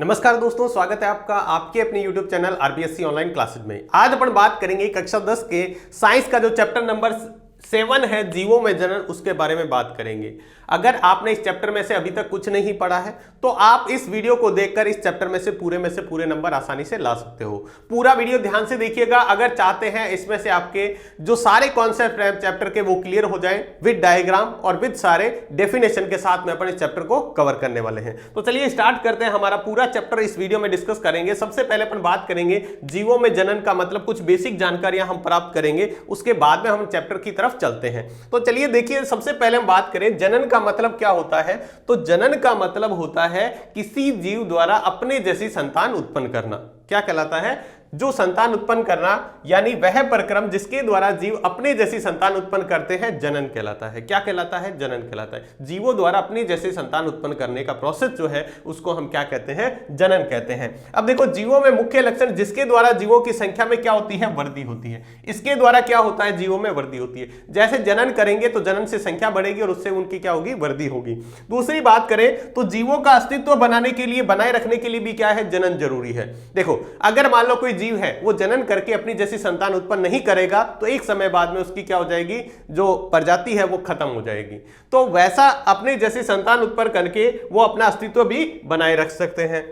नमस्कार दोस्तों, स्वागत है आपका आपके अपने YouTube channel RBSC online classes में। आज अपन बात करेंगे कक्षा 10 के साइंस का जो चैप्टर नंबर 7 है जीवों में जनन, उसके बारे में बात करेंगे। अगर आपने इस चैप्टर में से अभी तक कुछ नहीं पढ़ा है तो आप इस वीडियो को देखकर इस चैप्टर में से पूरे नंबर आसानी से ला सकते हो। पूरा वीडियो ध्यान से देखिएगा अगर चाहते हैं इसमें से आपके जो सारे कॉन्सेप्ट हैं चैप्टर के वो क्लियर हो जाएं विद डायग्राम और विद सारे डेफिनेशन के साथ में अपन इस चैप्टर को कवर करने वाले हैं। तो चलिए स्टार्ट करते हैं। हमारा पूरा चैप्टर इस वीडियो में डिस्कस करेंगे। सबसे पहले अपन बात करेंगे जीवों में जनन का मतलब, कुछ बेसिक जानकारियां हम प्राप्त करेंगे, उसके बाद में हम चैप्टर की तरफ चलते हैं। तो चलिए देखिए, सबसे पहले हम बात करें जनन का मतलब क्या होता है। तो जनन का मतलब होता है किसी जीव द्वारा अपने जैसी संतान उत्पन्न करना। क्या कहलाता है? जो संतान उत्पन्न करना, यानी वह प्रक्रम जिसके द्वारा जीव अपने जैसी संतान उत्पन्न करते हैं जनन कहलाता है। क्या कहलाता है? जनन कहलाता है। जीवों द्वारा अपनी जैसी संतान उत्पन्न करने का प्रोसेस जो है उसको हम क्या कहते हैं? जनन कहते हैं। अब देखो, जीवों में मुख्य लक्षण जिसके द्वारा जीवों की संख्या में क्या होती है? वृद्धि होती है। इसके द्वारा क्या होता है? जीवों में वृद्धि होती है। जैसे जनन करेंगे तो जनन से संख्या बढ़ेगी और उससे उनकी क्या होगी? वृद्धि होगी। दूसरी बात करें तो जीवों का अस्तित्व बनाने के लिए, बनाए रखने के लिए भी क्या है? जनन जरूरी है। देखो, अगर मान लो कोई जीव है वो जनन करके अपनी जैसी संतान उत्पन्न नहीं करेगा तो एक समय बाद में उसकी क्या हो जाएगी? जो प्रजाति है वो खत्म हो जाएगी। तो वैसा अपने जैसी संतान उत्पन्न करके वो अपना अस्तित्व भी बनाए रख सकते हैं।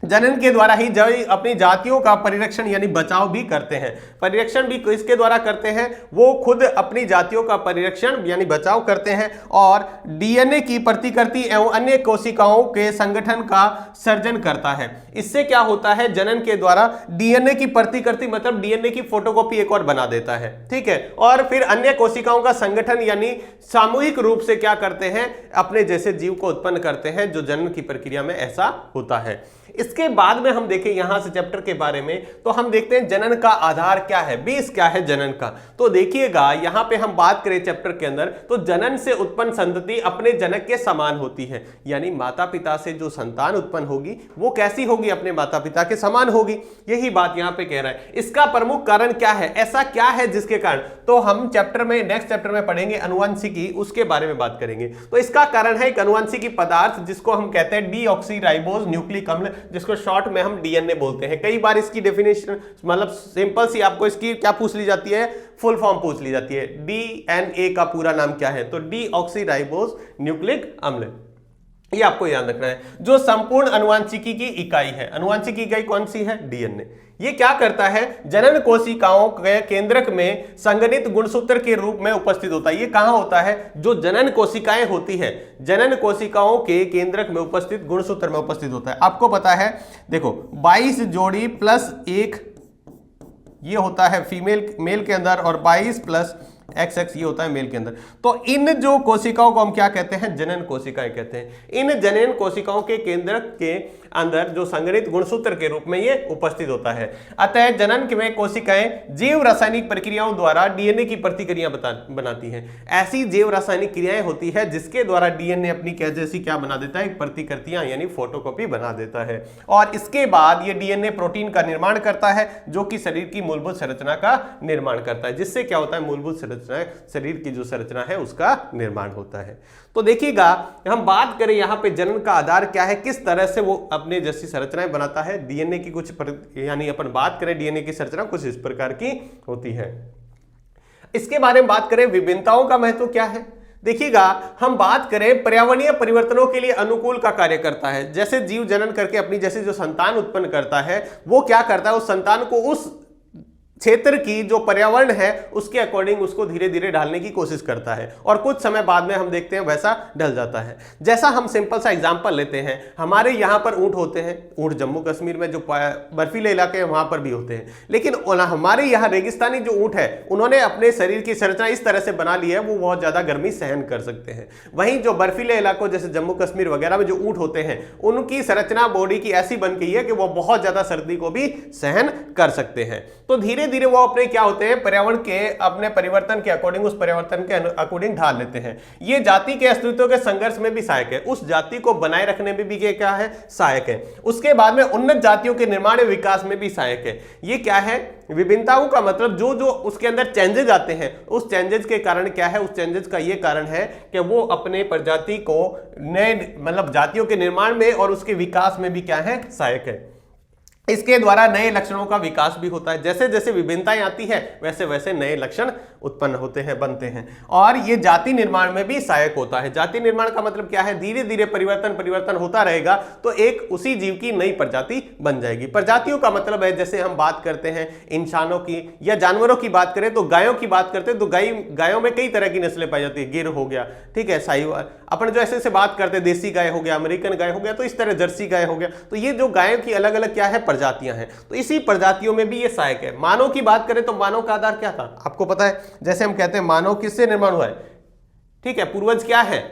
जनन के द्वारा ही अपनी जातियों का परिरक्षण यानी बचाव भी करते हैं। परिरक्षण भी इसके द्वारा करते हैं, वो खुद अपनी जातियों का परिरक्षण यानी बचाव करते हैं और डीएनए की प्रतिकृति एवं अन्य कोशिकाओं के संगठन का सर्जन करता है। इससे क्या होता है? जनन के द्वारा डीएनए की प्रतिकृति मतलब डीएनए की फोटोकॉपी एक और बना देता है, ठीक है। और फिर अन्य कोशिकाओं का संगठन यानी सामूहिक रूप से क्या करते हैं? अपने जैसे जीव को उत्पन्न करते हैं, जो जनन की प्रक्रिया में ऐसा होता है। इसके बाद में हम देखें यहां से चैप्टर के बारे में, तो हम देखते हैं जनन का आधार क्या है, बेस क्या है जनन का। तो देखिएगा यहां पे हम बात करें चैप्टर के अंदर, तो जनन से उत्पन्न संतति अपने जनक के समान होती है। यानी माता पिता से जो संतान उत्पन्न होगी वो कैसी होगी? अपने माता पिता के समान होगी। यही बात यहां पे कह रहा है। इसका प्रमुख कारण क्या है? ऐसा क्या है जिसके कारण? तो हम चैप्टर में, नेक्स्ट चैप्टर में पढ़ेंगे अनुवांशिकी, उसके बारे में बात करेंगे। तो इसका कारण है एक अनुवांशिकी पदार्थ जिसको हम कहते हैं डीऑक्सीराइबोज न्यूक्लिक अम्ल, जिसको शॉर्ट में हम डीएनए बोलते हैं। कई बार इसकी डेफिनेशन मतलब सिंपल सी आपको इसकी क्या पूछ ली जाती है? फुल फॉर्म पूछ ली जाती है। डीएनए का पूरा नाम क्या है? तो डीऑक्सीराइबोज न्यूक्लिक अम्ल, ये आपको याद रखना है। जो संपूर्ण अनुवांशिकी की इकाई है, अनुवांशिकी इकाई कौन सी है? डीएनए। ये क्या करता है? जनन कोशिकाओं के केंद्रक में संगठित गुणसूत्र के रूप में उपस्थित होता है। ये कहां होता है? जो जनन कोशिकाएं होती है, जनन कोशिकाओं के केंद्रक में उपस्थित गुणसूत्र में उपस्थित होता है। आपको पता है, देखो 22 जोड़ी प्लस 1 ये होता है फीमेल मेल के अंदर और 22 प्लस XX ये होता है मेल के अंदर। तो इन जो कोशिकाओं को हम क्या कहते हैं? जनन कोशिकाएं कहते हैं। इन जनन कोशिकाओं के केंद्र के अंदर जो संगठित गुणसूत्र के रूप में ये उपस्थित होता है। अतः जनन में कोशिकाएं जीव रासायनिक प्रक्रियाओं द्वारा डीएनए की प्रतिक्रिया बनाती हैं। ऐसी जीव रासायनिक क्रियाएं होती है जिसके द्वारा डीएनए अपनी जैसी क्या बना देता है? प्रतिकृतियां यानी फोटोकॉपी बना देता है। और इसके बाद ये डीएनए प्रोटीन का निर्माण करता है जो कि शरीर की मूलभूत संरचना का निर्माण करता है। जिससे क्या होता है? मूलभूत शरीर की जो संरचना है उसका निर्माण होता है। तो देखिएगा, हम बात करें यहां पे जनन का आधार क्या है, किस तरह से वो अपने जैसी संरचनाएं बनाता है। डीएनए की कुछ यानी अपन बात करें डीएनए की संरचना कुछ इस प्रकार की होती है। इसके बारे में बात करें विभिन्नताओं का महत्व क्या है। देखिएगा, हम बात करें पर्यावरणीय परिवर्तनों के लिए अनुकूल का कार्य करता है। जैसे जीव जनन करके अपनी जैसी जो संतान उत्पन्न करता है वो क्या करता है? उस संतान को उस क्षेत्र की जो पर्यावरण है उसके अकॉर्डिंग उसको धीरे धीरे ढालने की कोशिश करता है और कुछ समय बाद में हम देखते हैं वैसा ढल जाता है। जैसा हम सिंपल सा एग्जांपल लेते हैं, हमारे यहाँ पर ऊंट होते हैं। ऊंट जम्मू कश्मीर में जो बर्फीले इलाके हैं वहां पर भी होते हैं, लेकिन हमारे यहाँ रेगिस्तानी जो ऊंट है उन्होंने अपने शरीर की संरचना इस तरह से बना ली है वो बहुत ज्यादा गर्मी सहन कर सकते हैं। वहीं जो बर्फीले इलाकों जैसे जम्मू कश्मीर वगैरह में जो ऊंट होते हैं उनकी संरचना बॉडी की ऐसी बन गई है कि वो बहुत ज्यादा सर्दी को भी सहन कर सकते हैं। तो धीरे धीरे धीरे वो अपने क्या होते हैं, पर्यावरण के अपने परिवर्तन के अकॉर्डिंग, उस परिवर्तन के अकॉर्डिंग ढाल लेते हैं। ये जाति के अस्तित्व के संघर्ष में भी सहायक है, उस जाति को बनाए रखने में भी क्या है, सहायक है। उसके बाद में उन्नत जातियों के निर्माण और विकास में भी सहायक है। ये क्या है, विभिन्नताओं का मतलब जो जो उसके अंदर चेंजेस आते हैं, उस चेंजेस के कारण क्या है, उस चेंजेस का ये कारण है कि वो अपने प्रजाति को नए मतलब जातियों के निर्माण में और उसके विकास में भी क्या है, सहायक है। इसके द्वारा नए लक्षणों का विकास भी होता है। जैसे जैसे विभिन्नताएं आती है वैसे वैसे नए लक्षण उत्पन्न होते हैं, बनते हैं। और ये जाति निर्माण में भी सहायक होता है। जाति निर्माण का मतलब क्या है, धीरे धीरे परिवर्तन होता रहेगा तो एक उसी जीव की नई प्रजाति बन जाएगी। प्रजातियों का मतलब है, जैसे हम बात करते हैं इंसानों की या जानवरों की बात करें तो गायों की बात करते हैं तो गायों में कई तरह की नस्लें पाई जाती है। गिर हो गया, ठीक है, साहिवाल, अपन जो ऐसे बात करते हैं देसी गाय हो गया, अमेरिकन गाय हो गया, तो इस तरह जर्सी गाय हो गया। तो ये जो गायों की अलग अलग क्या है, प्रजातियां हैं। तो इसी प्रजातियों में भी ये सहायक है। मानव की बात करें तो मानव का आधार क्या था, आपको पता है। जैसे हम कहते हैं मानव किससे निर्माण हुआ है, ठीक है, पूर्वज क्या है,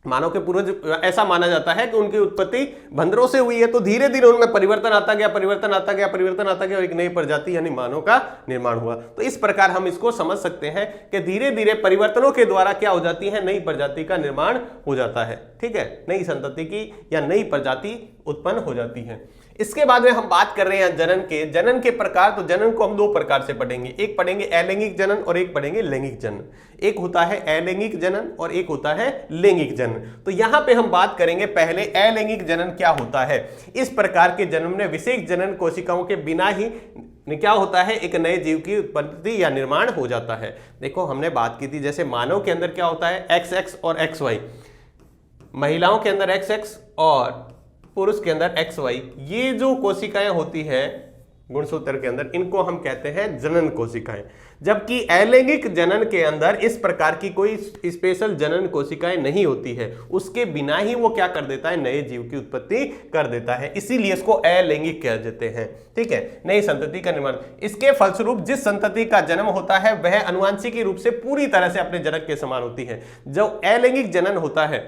मानव के पूर्वज ऐसा माना जाता है कि उनकी उत्पत्ति बंदरों से हुई है। तो धीरे धीरे उनमें परिवर्तन आता गया और एक नई प्रजाति यानी मानव का निर्माण हुआ। तो इस प्रकार हम इसको समझ सकते हैं कि धीरे धीरे परिवर्तनों के द्वारा क्या हो जाती है, नई प्रजाति का निर्माण हो जाता है, ठीक है, नई संतति की या नई प्रजाति उत्पन्न हो जाती है। इसके बाद में हम बात कर रहे हैं जनन के प्रकार। तो जनन को हम दो प्रकार से पढ़ेंगे, एक पढ़ेंगे अलैंगिक जनन और एक पढ़ेंगे लैंगिक जनन। एक होता है अलैंगिक जनन और एक होता है लैंगिक जनन। तो यहां पे हम बात करेंगे पहले अलैंगिक जनन क्या होता है। इस प्रकार के जन्म में विशेष जनन कोशिकाओं के बिना ही क्या होता है, एक नए जीव की उत्पत्ति या निर्माण हो जाता है। देखो हमने बात की थी, जैसे मानव के अंदर क्या होता है, XX और XY, महिलाओं के अंदर XX और पुरुष के अंदर XY। ये जो कोशिकाएं होती है गुणसूत्र के अंदर, इनको हम कहते हैं जनन कोशिकाएं। जबकि अलैंगिक जनन के अंदर इस प्रकार की कोई स्पेशल जनन कोशिकाएं नहीं होती है, उसके बिना ही वो क्या कर देता है, नए जीव की उत्पत्ति कर देता है। इसीलिए इसको अलैंगिक कह देते हैं, ठीक है, नई संतति का निर्माण। इसके फलस्वरूप जिस संतति का जन्म होता है वह आनुवंशिकी रूप से पूरी तरह से अपने जनक के समान होती है। जो अलैंगिक जनन होता है,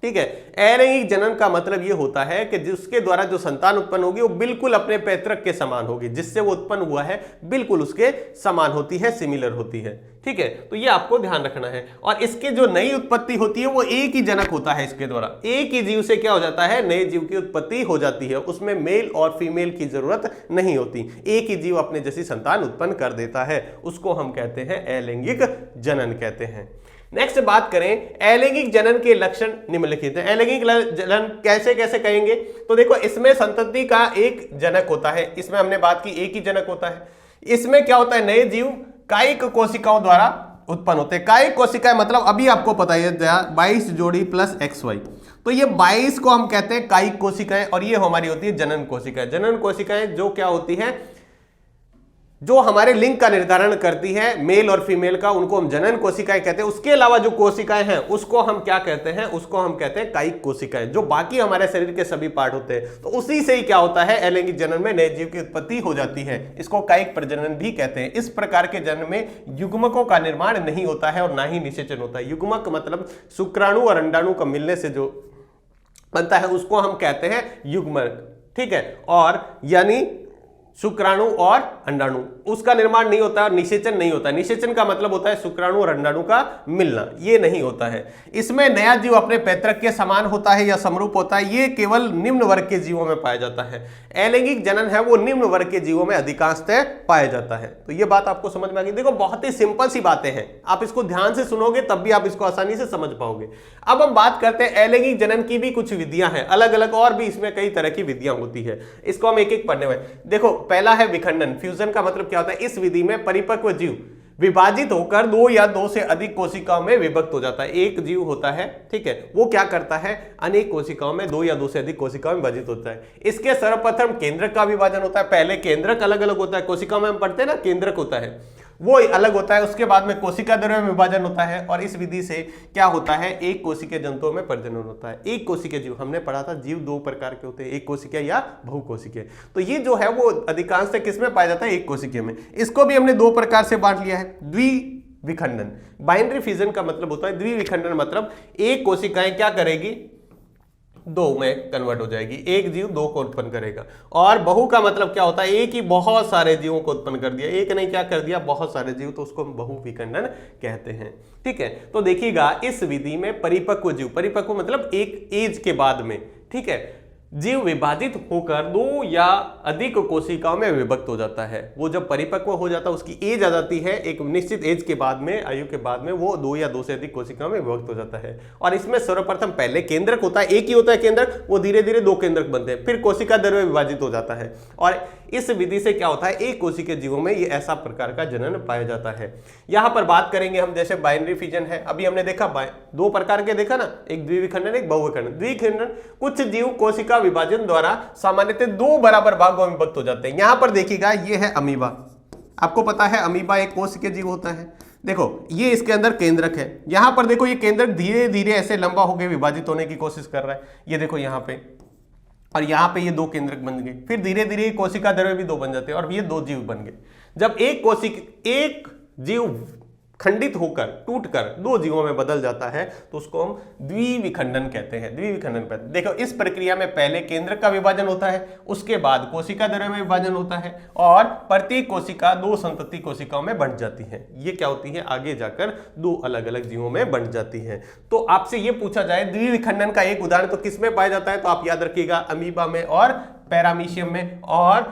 ठीक है, अलैंगिक जनन का मतलब यह होता है कि जिसके द्वारा जो संतान उत्पन्न होगी वो बिल्कुल अपने पैतृक के समान होगी, जिससे वो उत्पन्न हुआ है बिल्कुल उसके समान होती है, सिमिलर होती है, ठीक है। तो ये आपको ध्यान रखना है। और इसके जो नई उत्पत्ति होती है वो एक ही जनक होता है, इसके द्वारा एक ही जीव से क्या हो जाता है, नए जीव की उत्पत्ति हो जाती है। उसमें मेल और फीमेल की जरूरत नहीं होती, एक ही जीव अपने जैसी संतान उत्पन्न कर देता है। उसको हम कहते हैं अलैंगिक जनन कहते हैं। नेक्स्ट बात करें अलैंगिक जनन के लक्षण निम्नलिखित हैं। अलैंगिक जनन कैसे कैसे कहेंगे, तो देखो इसमें संतति का एक जनक होता है, इसमें हमने बात की एक ही जनक होता है। इसमें क्या होता है, नए जीव कायिक कोशिकाओं द्वारा उत्पन्न होते हैं। कायिक कोशिकाएं मतलब अभी आपको पता है 22 जोड़ी प्लस XY, तो ये 22 को हम कहते हैं कायिक कोशिकाएं और ये हमारी होती है जनन कोशिकाएं। जनन कोशिकाएं जो क्या होती है, जो हमारे लिंग का निर्धारण करती है, मेल और फीमेल का, उनको हम जनन कोशिकाएं कहते हैं। उसके अलावा जो कोशिकाएं हैं उसको हम क्या कहते हैं, उसको हम कहते हैं कायिक कोशिकाएं, जो बाकी हमारे शरीर के सभी पार्ट होते हैं। तो उसी से ही क्या होता है, अलैंगिक जनन में नए जीव की उत्पत्ति हो जाती है। इसको कायिक प्रजनन भी कहते हैं। इस प्रकार के जन्म में युग्मकों का निर्माण नहीं होता है और ना ही निषेचन होता है। युग्मक मतलब शुक्राणु और अंडाणु का मिलने से जो बनता है उसको हम कहते हैं युग्मक, ठीक है। और यानी शुक्राणु और अंडाणु, उसका निर्माण नहीं होता, निषेचन नहीं होता। निषेचन का मतलब होता है शुक्राणु और अंडाणु का मिलना, ये नहीं होता है। इसमें नया जीव अपने पैतृक के समान होता है या समरूप होता है, ये केवल निम्न वर्ग के जीवों में पाया जाता है। अलैंगिक जनन है वो निम्न वर्ग के जीवों में अधिकांशतः पाया जाता है। तो ये बात आपको समझ में आ गई। देखो बहुत ही सिंपल सी बातें हैं, आप इसको ध्यान से सुनोगे तब भी आप इसको आसानी से समझ पाओगे। अब हम बात करते हैं अलैंगिक जनन की भी कुछ विधियां हैं अलग अलग, और भी इसमें कई तरह की विधियां होती है। इसको हम एक एक पढ़ने में देखो। पहला है विखंडन। फ्यूजन का मतलब क्या होता है, इस विधि में परिपक्व जीव विभाजित होकर दो या दो से अधिक कोशिकाओं में विभक्त हो जाता है। एक जीव होता है, ठीक है, वो क्या करता है, अनेक कोशिकाओं में, दो या दो से अधिक कोशिकाओं में विभाजित होता है। इसके सर्वप्रथम केंद्रक का विभाजन होता है। पहले केंद्रक अलग अलग होता है, कोशिकाओं में हम पढ़ते हैं ना केंद्रक होता है, वो अलग होता है। उसके बाद में कोशिका द्रव्य में विभाजन होता है और इस विधि से क्या होता है, एक कोशिकीय जंतुओं में प्रजनन होता है। एक कोशिकीय जीव, हमने पढ़ा था जीव दो प्रकार के होते हैं, एक कोशिकीय या बहुकोशिकीय। तो ये जो है वो अधिकांश किस में पाया जाता है, एक कोशिकीय में। इसको भी हमने दो प्रकार से बांट लिया है। द्विविखंडन, बाइनरी फिजन का मतलब होता है द्विविखंडन, मतलब एक कोशिकाएं क्या करेगी, दो में कन्वर्ट हो जाएगी। एक जीव दो को उत्पन्न करेगा। और बहु का मतलब क्या होता है, एक ही बहुत सारे जीवों को उत्पन्न कर दिया, एक नहीं क्या कर दिया, बहुत सारे जीव, तो उसको हम बहु विखंडन कहते हैं। ठीक है, तो देखिएगा इस विधि में परिपक्व जीव, परिपक्व मतलब एक एज के बाद में, ठीक है, जीव विभाजित होकर दो या अधिक कोशिकाओं में विभक्त हो जाता है। वो जब परिपक्व हो जाता है, उसकी एज आ जाती है, एक निश्चित एज के बाद में, आयु के बाद में वो दो या दो से अधिक कोशिकाओं में विभक्त हो जाता है। और इसमें सर्वप्रथम पहले केंद्रक होता है, एक ही होता है केंद्रक, वो धीरे धीरे दो केंद्रक बनते हैं, फिर कोशिका दर में विभाजित हो जाता है। और इस विधि से क्या होता है, एक कोशिकीय जीवों में ये ऐसा प्रकार का जनन पाया जाता है। यहां पर बात करेंगे हम, जैसे बाइनरी फिजन है, अभी हमने देखा दो प्रकार के देखा ना, एक द्विविखंडन एक बहुविखंडन। द्विविखंडन कुछ जीव कोशिका विभाजन द्वारा सामान्यतः दो बराबर भागों में विभक्त हो जाते हैं। यहां पर देखिएगा ये है अमीबा, आपको पता है अमीबा एक कोशिकीय जीव होता है। देखो ये इसके अंदर केंद्रक है, यहां पर देखो ये केंद्रक धीरे धीरे ऐसे लंबा होकर विभाजित होने की कोशिश कर रहा है, ये देखो यहां पे, और यहां पे ये दो केंद्रक बन गए, फिर धीरे धीरे कोशिका दर में भी दो बन जाते हैं और ये दो जीव बन गए। जब एक जीव खंडित होकर टूटकर दो जीवों में बदल जाता है तो उसको हम द्विविखंडन कहते हैं। द्विविखंडन पर देखो इस प्रक्रिया में पहले केंद्रक का विभाजन होता है, उसके बाद कोशिका दर में विभाजन होता है और प्रत्येक कोशिका दो संतति कोशिकाओं में बंट जाती है। ये क्या होती है, आगे जाकर दो अलग अलग जीवों में बंट जाती है। तो आपसे ये पूछा जाए द्विविखंडन का एक उदाहरण तो किस में पाया जाता है, तो आप याद रखिएगा अमीबा में और पैरामीशियम में और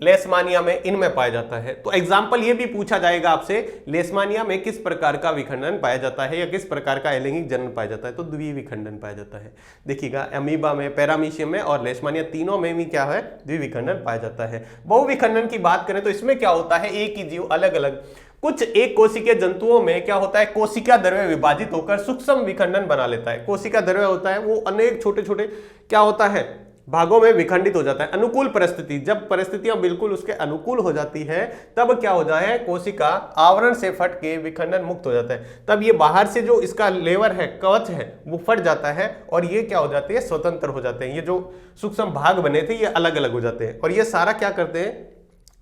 लेशमानिया में, इनमें पाया जाता है। तो एग्जाम्पल ये भी पूछा जाएगा आपसे, लेशमानिया में किस प्रकार का विखंडन पाया जाता है या किस प्रकार का अलैंगिक जनन पाया जाता है, तो द्विविखंडन पाया जाता है। देखिएगा अमीबा में, पैरामीशियम में और लेशमानिया तीनों में भी क्या है, द्विविखंडन पाया जाता है। बहुविखंडन की बात करें तो इसमें क्या होता है, एक ही जीव अलग अलग कुछ एक कोशिकीय जंतुओं में क्या होता है, कोशिका द्रव्य विभाजित होकर सूक्ष्म विखंडन बना लेता है। कोशिका द्रव्य होता है वो अनेक छोटे छोटे क्या होता है भागों में विखंडित हो जाता है। अनुकूल परिस्थिति, जब परिस्थितियां बिल्कुल उसके अनुकूल हो जाती है तब क्या हो जाए, कोशिका आवरण से फट के विखंडन मुक्त हो जाता है। तब ये बाहर से जो इसका लेवर है, कवच है, वो फट जाता है और ये क्या हो जाती है, स्वतंत्र हो जाते हैं। ये जो सूक्ष्म भाग बने थे ये अलग अलग हो जाते हैं और ये सारा क्या करते हैं,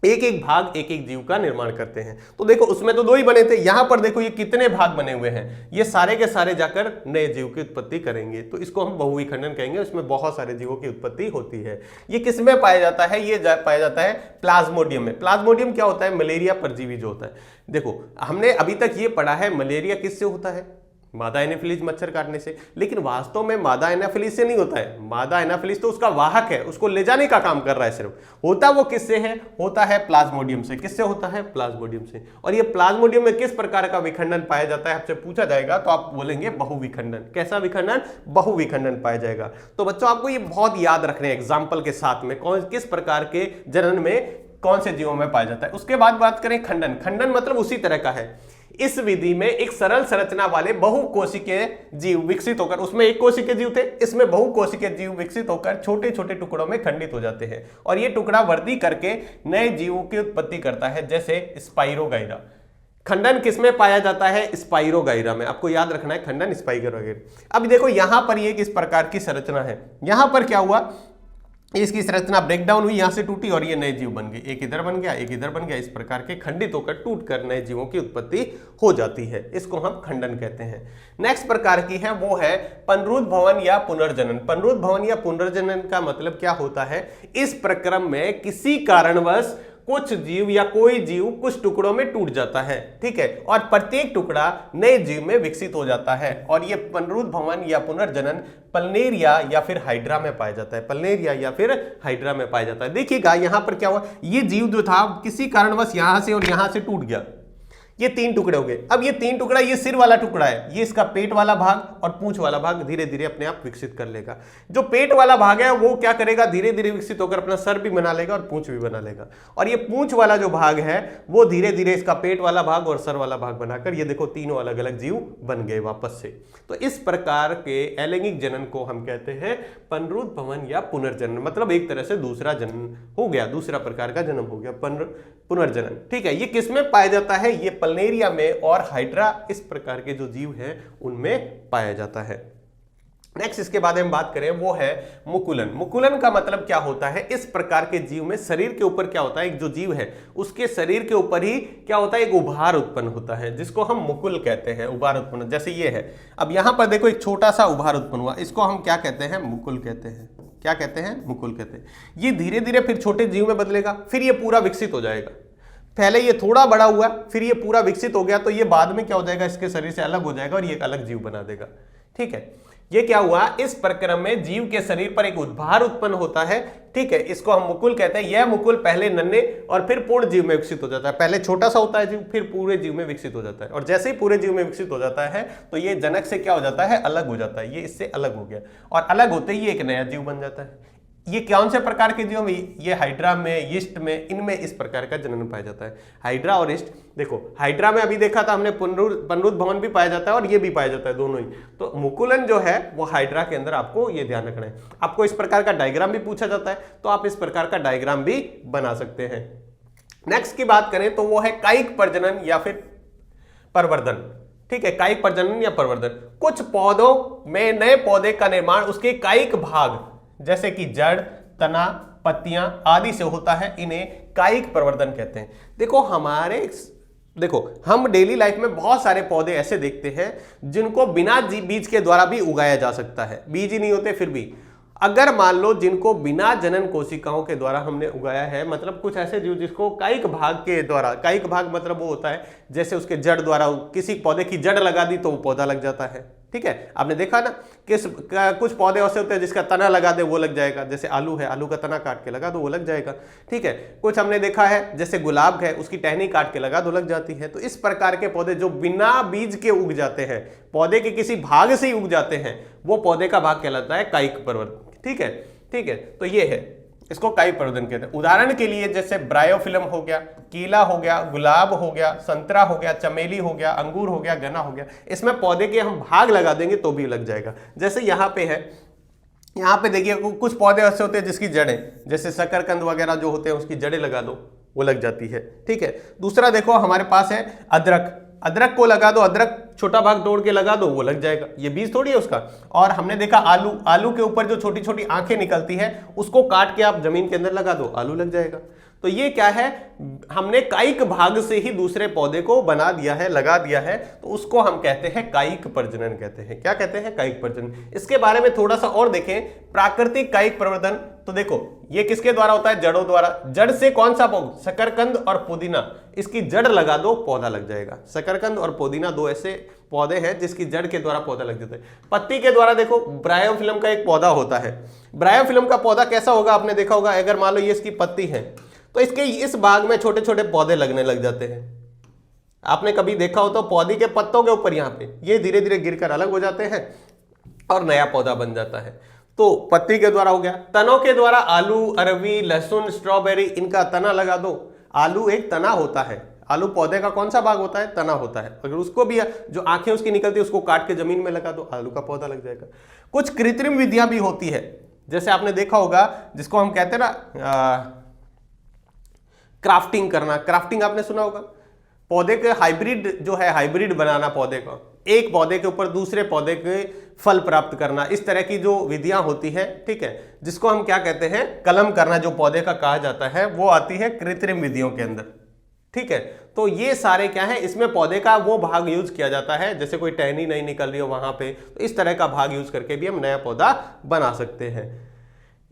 एक एक भाग एक एक जीव का निर्माण करते हैं। तो देखो उसमें तो दो ही बने थे, यहां पर देखो ये कितने भाग बने हुए हैं, ये सारे के सारे जाकर नए जीव की उत्पत्ति करेंगे। तो इसको हम बहुविखंडन कहेंगे, उसमें बहुत सारे जीवों की उत्पत्ति होती है। ये किसमें पाया जाता है, ये पाया जाता है प्लाज्मोडियम में। प्लाज्मोडियम क्या होता है, मलेरिया परजीवी जो होता है। देखो हमने अभी तक ये पढ़ा है मलेरिया किससे होता है, मादा एनाफिलीज मच्छर काटने से, लेकिन वास्तव में मादा एनाफिलीज से नहीं होता है। मादा एनाफिलीज तो उसका वाहक है, उसको ले जाने का काम कर रहा है, सिर्फ होता वो किससे है, होता है प्लाज्मोडियम से। किससे होता है, प्लाज्मोडियम से। और ये प्लाज्मोडियम में किस प्रकार का विखंडन पाया जाता है, आपसे पूछा जाएगा तो आप बोलेंगे बहुविखंडन। कैसा विखंडन, बहुविखंडन पाया जाएगा। तो बच्चों आपको ये बहुत याद रखने एग्जाम्पल के साथ में, कौन किस प्रकार के जनन में कौन से जीवों में पाया जाता है। उसके बाद बात करें खंडन। खंडन मतलब उसी तरह का है। इस विधि में एक सरल संरचना वाले बहुकोशिकीय जीव विकसित होकर, उसमें एक कोशिकीय जीव थे, इसमें बहुकोशिकीय जीव विकसित होकर छोटे छोटे टुकड़ों में खंडित हो जाते हैं और ये टुकड़ा वृद्धि करके नए जीवों की उत्पत्ति करता है, जैसे स्पाइरोगाइरा। खंडन किसमें पाया जाता है, स्पाइरोगाइरा में। आपको याद रखना है खंडन स्पाइरोगाइरा। अब देखो यहां पर ये किस प्रकार की संरचना है, यहां पर क्या हुआ, इसकी संरचना ब्रेकडाउन हुई, यहां से टूटी और ये नए जीव बन गए। एक इधर बन गया, एक इधर बन गया, इस प्रकार के खंडित होकर टूटकर नए जीवों की उत्पत्ति हो जाती है। इसको हम खंडन कहते हैं। नेक्स्ट प्रकार की है वो है पुनरुद्भवन या पुनर्जनन। पुनरुद्भवन या पुनर्जनन का मतलब क्या होता है, इस प्रक्रम में किसी कारणवश कुछ जीव या कोई जीव कुछ टुकड़ों में टूट जाता है, ठीक है, और प्रत्येक टुकड़ा नए जीव में विकसित हो जाता है। और ये पुनरुद्भवन या पुनर्जनन प्लनेरिया या फिर हाइड्रा में पाया जाता है। प्लनेरिया या फिर हाइड्रा में पाया जाता है। देखिएगा यहां पर क्या हुआ, ये जीव जो था किसी कारणवश यहां से और यहां से टूट गया, ये तीन टुकड़े हो गए। अब ये तीन टुकड़ा, ये सिर वाला टुकड़ा है, ये इसका पेट वाला भाग और पूंछ वाला भाग धीरे धीरे अपने आप विकसित कर लेगा। जो पेट वाला भाग है वो क्या करेगा, धीरे धीरे विकसित होकर अपना सर भी बना लेगा और पूंछ भी बना लेगा। और ये पूंछ वाला जो भाग है वो धीरे धीरे इसका पेट वाला भाग और सर वाला भाग बनाकर ये देखो तीनों अलग अलग जीव बन गए वापस से। तो इस प्रकार के अलैंगिक जनन को हम कहते हैं पुनरुद्भवन या पुनर्जनन। मतलब एक तरह से दूसरा जन्म हो गया, दूसरा प्रकार का जन्म हो गया, पुनर्जनन, ठीक है। ये किसमें पाया जाता है, ये प्लनेरिया में और हाइड्रा, इस प्रकार के जो जीव हैं उनमें पाया जाता है। नेक्स्ट इसके बाद हम बात करें वो है मुकुलन। मुकुलन का मतलब क्या होता है, इस प्रकार के जीव में शरीर के ऊपर क्या होता है, एक जो जीव है उसके शरीर के ऊपर ही क्या होता है, एक उभार उत्पन्न होता है जिसको हम मुकुल कहते हैं, उभार उत्पन्न। जैसे ये है, अब यहां पर देखो एक छोटा सा उभार उत्पन्न हुआ, इसको हम क्या कहते हैं, मुकुल कहते हैं। क्या कहते हैं, मुकुल कहते हैं। ये धीरे धीरे फिर छोटे जीव में बदलेगा, फिर ये पूरा विकसित हो जाएगा। पहले ये थोड़ा बड़ा हुआ, फिर ये पूरा विकसित हो गया, तो ये बाद में क्या हो जाएगा, इसके शरीर से अलग हो जाएगा और ये एक अलग जीव बना देगा। ठीक है, ये क्या हुआ, इस प्रक्रम में जीव के शरीर पर एक उद्भार उत्पन्न होता है। ठीक है, इसको हम मुकुल कहते हैं। यह मुकुल पहले नन्हे और फिर पूर्ण जीव में विकसित हो जाता है। पहले छोटा सा होता है जीव, फिर पूरे जीव में विकसित हो जाता है, और जैसे ही पूरे जीव में विकसित हो जाता है तो ये जनक से क्या हो जाता है, अलग हो जाता है। ये इससे अलग हो गया, और अलग होते ही एक नया जीव बन जाता है। ये कौन से प्रकार के जीव में, ये हाइड्रा में, यीस्ट में, इनमें इस प्रकार का जनन पाया जाता है। हाइड्रा और यीस्ट, देखो हाइड्रा में अभी देखा था हमने पुनरुत्थ भवन भी पाया जाता है और ये भी पाया जाता है, दोनों ही। तो मुकुलन जो है वो हाइड्रा के अंदर, आपको ये ध्यान रखना है। आपको इस प्रकार का डायग्राम भी पूछा जाता है, तो आप इस प्रकार का डायग्राम भी बना सकते हैं। नेक्स्ट की बात करें तो वो है कायिक प्रजनन या फिर प्रवर्धन। ठीक है, कायिक प्रजनन या प्रवर्धन, कुछ पौधों में नए पौधे का निर्माण उसके कायिक भाग जैसे कि जड़, तना, पत्तियां आदि से होता है, इन्हें कायिक प्रवर्धन कहते हैं। देखो हम डेली लाइफ में बहुत सारे पौधे ऐसे देखते हैं जिनको बिना बीज के द्वारा भी उगाया जा सकता है, बीज ही नहीं होते फिर भी। अगर मान लो जिनको बिना जनन कोशिकाओं के द्वारा हमने उगाया है, मतलब कुछ ऐसे जीव जिसको कायिक भाग के द्वारा, कायिक भाग मतलब वो होता है जैसे उसके जड़ द्वारा, किसी पौधे की जड़ लगा दी तो वो पौधा लग जाता है। ठीक है, आपने देखा ना कुछ पौधे ऐसे होते हैं जिसका तना लगा दे वो लग जाएगा, जैसे आलू है, आलू का तना काट के लगा दो वो लग जाएगा। ठीक है, कुछ हमने देखा है जैसे गुलाब है, उसकी टहनी काट के लगा दो लग जाती है। तो इस प्रकार के पौधे जो बिना बीज के उग जाते हैं, पौधे के किसी भाग से ही उग जाते हैं, वो पौधे का भाग कहलाता है कायिक प्रवर्धन। ठीक है, ठीक है, तो ये है, इसको कायिक प्रवर्धन कहते हैं। उदाहरण के लिए जैसे ब्रायोफिलम हो गया, केला हो गया, गुलाब हो गया, संतरा हो गया, चमेली हो गया, अंगूर हो गया, गन्ना हो गया, इसमें पौधे के हम भाग लगा देंगे तो भी लग जाएगा। जैसे यहाँ पे है, यहाँ पे देखिए कुछ पौधे ऐसे होते हैं जिसकी जड़ें, जैसे शकरकंद वगैरह जो होते हैं उसकी जड़ें लगा दो वो लग जाती है। ठीक है, दूसरा देखो हमारे पास है अदरक, अदरक को लगा दो, अदरक छोटा भाग तोड़ के लगा दो वो लग जाएगा, ये बीज थोड़ी है उसका। और हमने देखा आलू, आलू के ऊपर जो छोटी छोटी आंखें निकलती है उसको काट के आप जमीन के अंदर लगा दो, आलू लग जाएगा। तो ये क्या है, हमने कायिक भाग से ही दूसरे पौधे को बना दिया है, लगा दिया है, तो उसको हम कहते हैं कायिक प्रजनन कहते हैं। क्या कहते हैं, कायिक प्रजनन। इसके बारे में थोड़ा सा और देखें, प्राकृतिक कायिक प्रवर्धन, तो देखो ये किसके द्वारा होता है, जड़ों द्वारा। जड़ से कौन सा पौधा, शकरकंद और पुदीना, इसकी जड़ लगा दो पौधा लग जाएगा। शकरकंद और पुदीना दो ऐसे पौधे हैं जिसकी जड़ के द्वारा पौधा लग जाता है। पत्ती के द्वारा देखो ब्रायोफिलम का एक पौधा होता है। ब्रायोफिलम का पौधा कैसा होगा, आपने देखा होगा, अगर मान लो ये इसकी पत्ती है तो इसके इस भाग में छोटे छोटे पौधे लगने लग जाते हैं। आपने कभी देखा हो तो पौधे के पत्तों के ऊपर यहाँ पे ये धीरे धीरे गिरकर अलग हो जाते हैं और नया पौधा बन जाता है। तो पत्ती के द्वारा हो गया। तनों के द्वारा आलू, अरवी, लहसुन, स्ट्रॉबेरी, इनका तना लगा दो। आलू एक तना होता है, आलू पौधे का कौन सा भाग होता है, तना होता है। अगर उसको भी जो आंखें उसकी निकलती है उसको काट के जमीन में लगा दो, आलू का पौधा लग जाएगा। कुछ कृत्रिम विधियां भी होती है, जैसे आपने देखा होगा जिसको हम कहते हैं ना क्राफ्टिंग करना। क्राफ्टिंग आपने सुना होगा, पौधे के हाइब्रिड जो है, हाइब्रिड बनाना पौधे का, एक पौधे के ऊपर दूसरे पौधे के फल प्राप्त करना, इस तरह की जो विधियां होती है। ठीक है, जिसको हम क्या कहते हैं, कलम करना, जो पौधे का कहा जाता है, वो आती है कृत्रिम विधियों के अंदर। ठीक है, तो ये सारे क्या है, इसमें पौधे का वो भाग यूज किया जाता है, जैसे कोई टहनी नहीं निकल रही हो वहां पे, तो इस तरह का भाग यूज करके भी हम नया पौधा बना सकते हैं।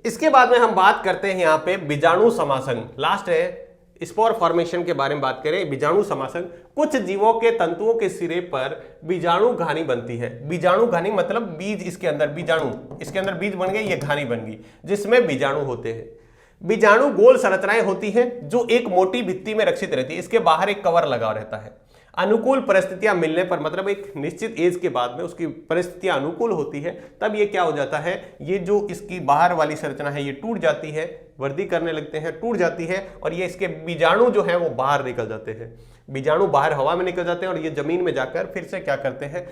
इसके बाद में हम बात करते हैं यहाँ पे बीजाणु समासन, लास्ट है स्पोर फॉर्मेशन के बारे में बात करें। बीजाणु समासन, कुछ जीवों के तंतुओं के सिरे पर बीजाणु घानी बनती है। बीजाणु घानी मतलब बीज, इसके अंदर बीजाणु, इसके अंदर बीज बन गए, ये घानी बन गई जिसमें बीजाणु होते हैं। बीजाणु गोल संरचनाएं होती हैं जो एक मोटी भित्ति में रक्षित रहती है, इसके बाहर एक कवर लगा रहता है। अनुकूल परिस्थितियां मिलने पर, मतलब एक निश्चित एज के बाद में उसकी परिस्थितियां अनुकूल होती है, तब ये क्या हो जाता है, ये जो इसकी बाहर वाली संरचना है ये टूट जाती है, वृद्धि करने लगते हैं, टूट जाती है, और ये इसके बीजाणु जो है वो बाहर निकल जाते हैं। बीजाणु बाहर हवा में निकल जाते हैं और ये जमीन में जाकर फिर से क्या करते हैं,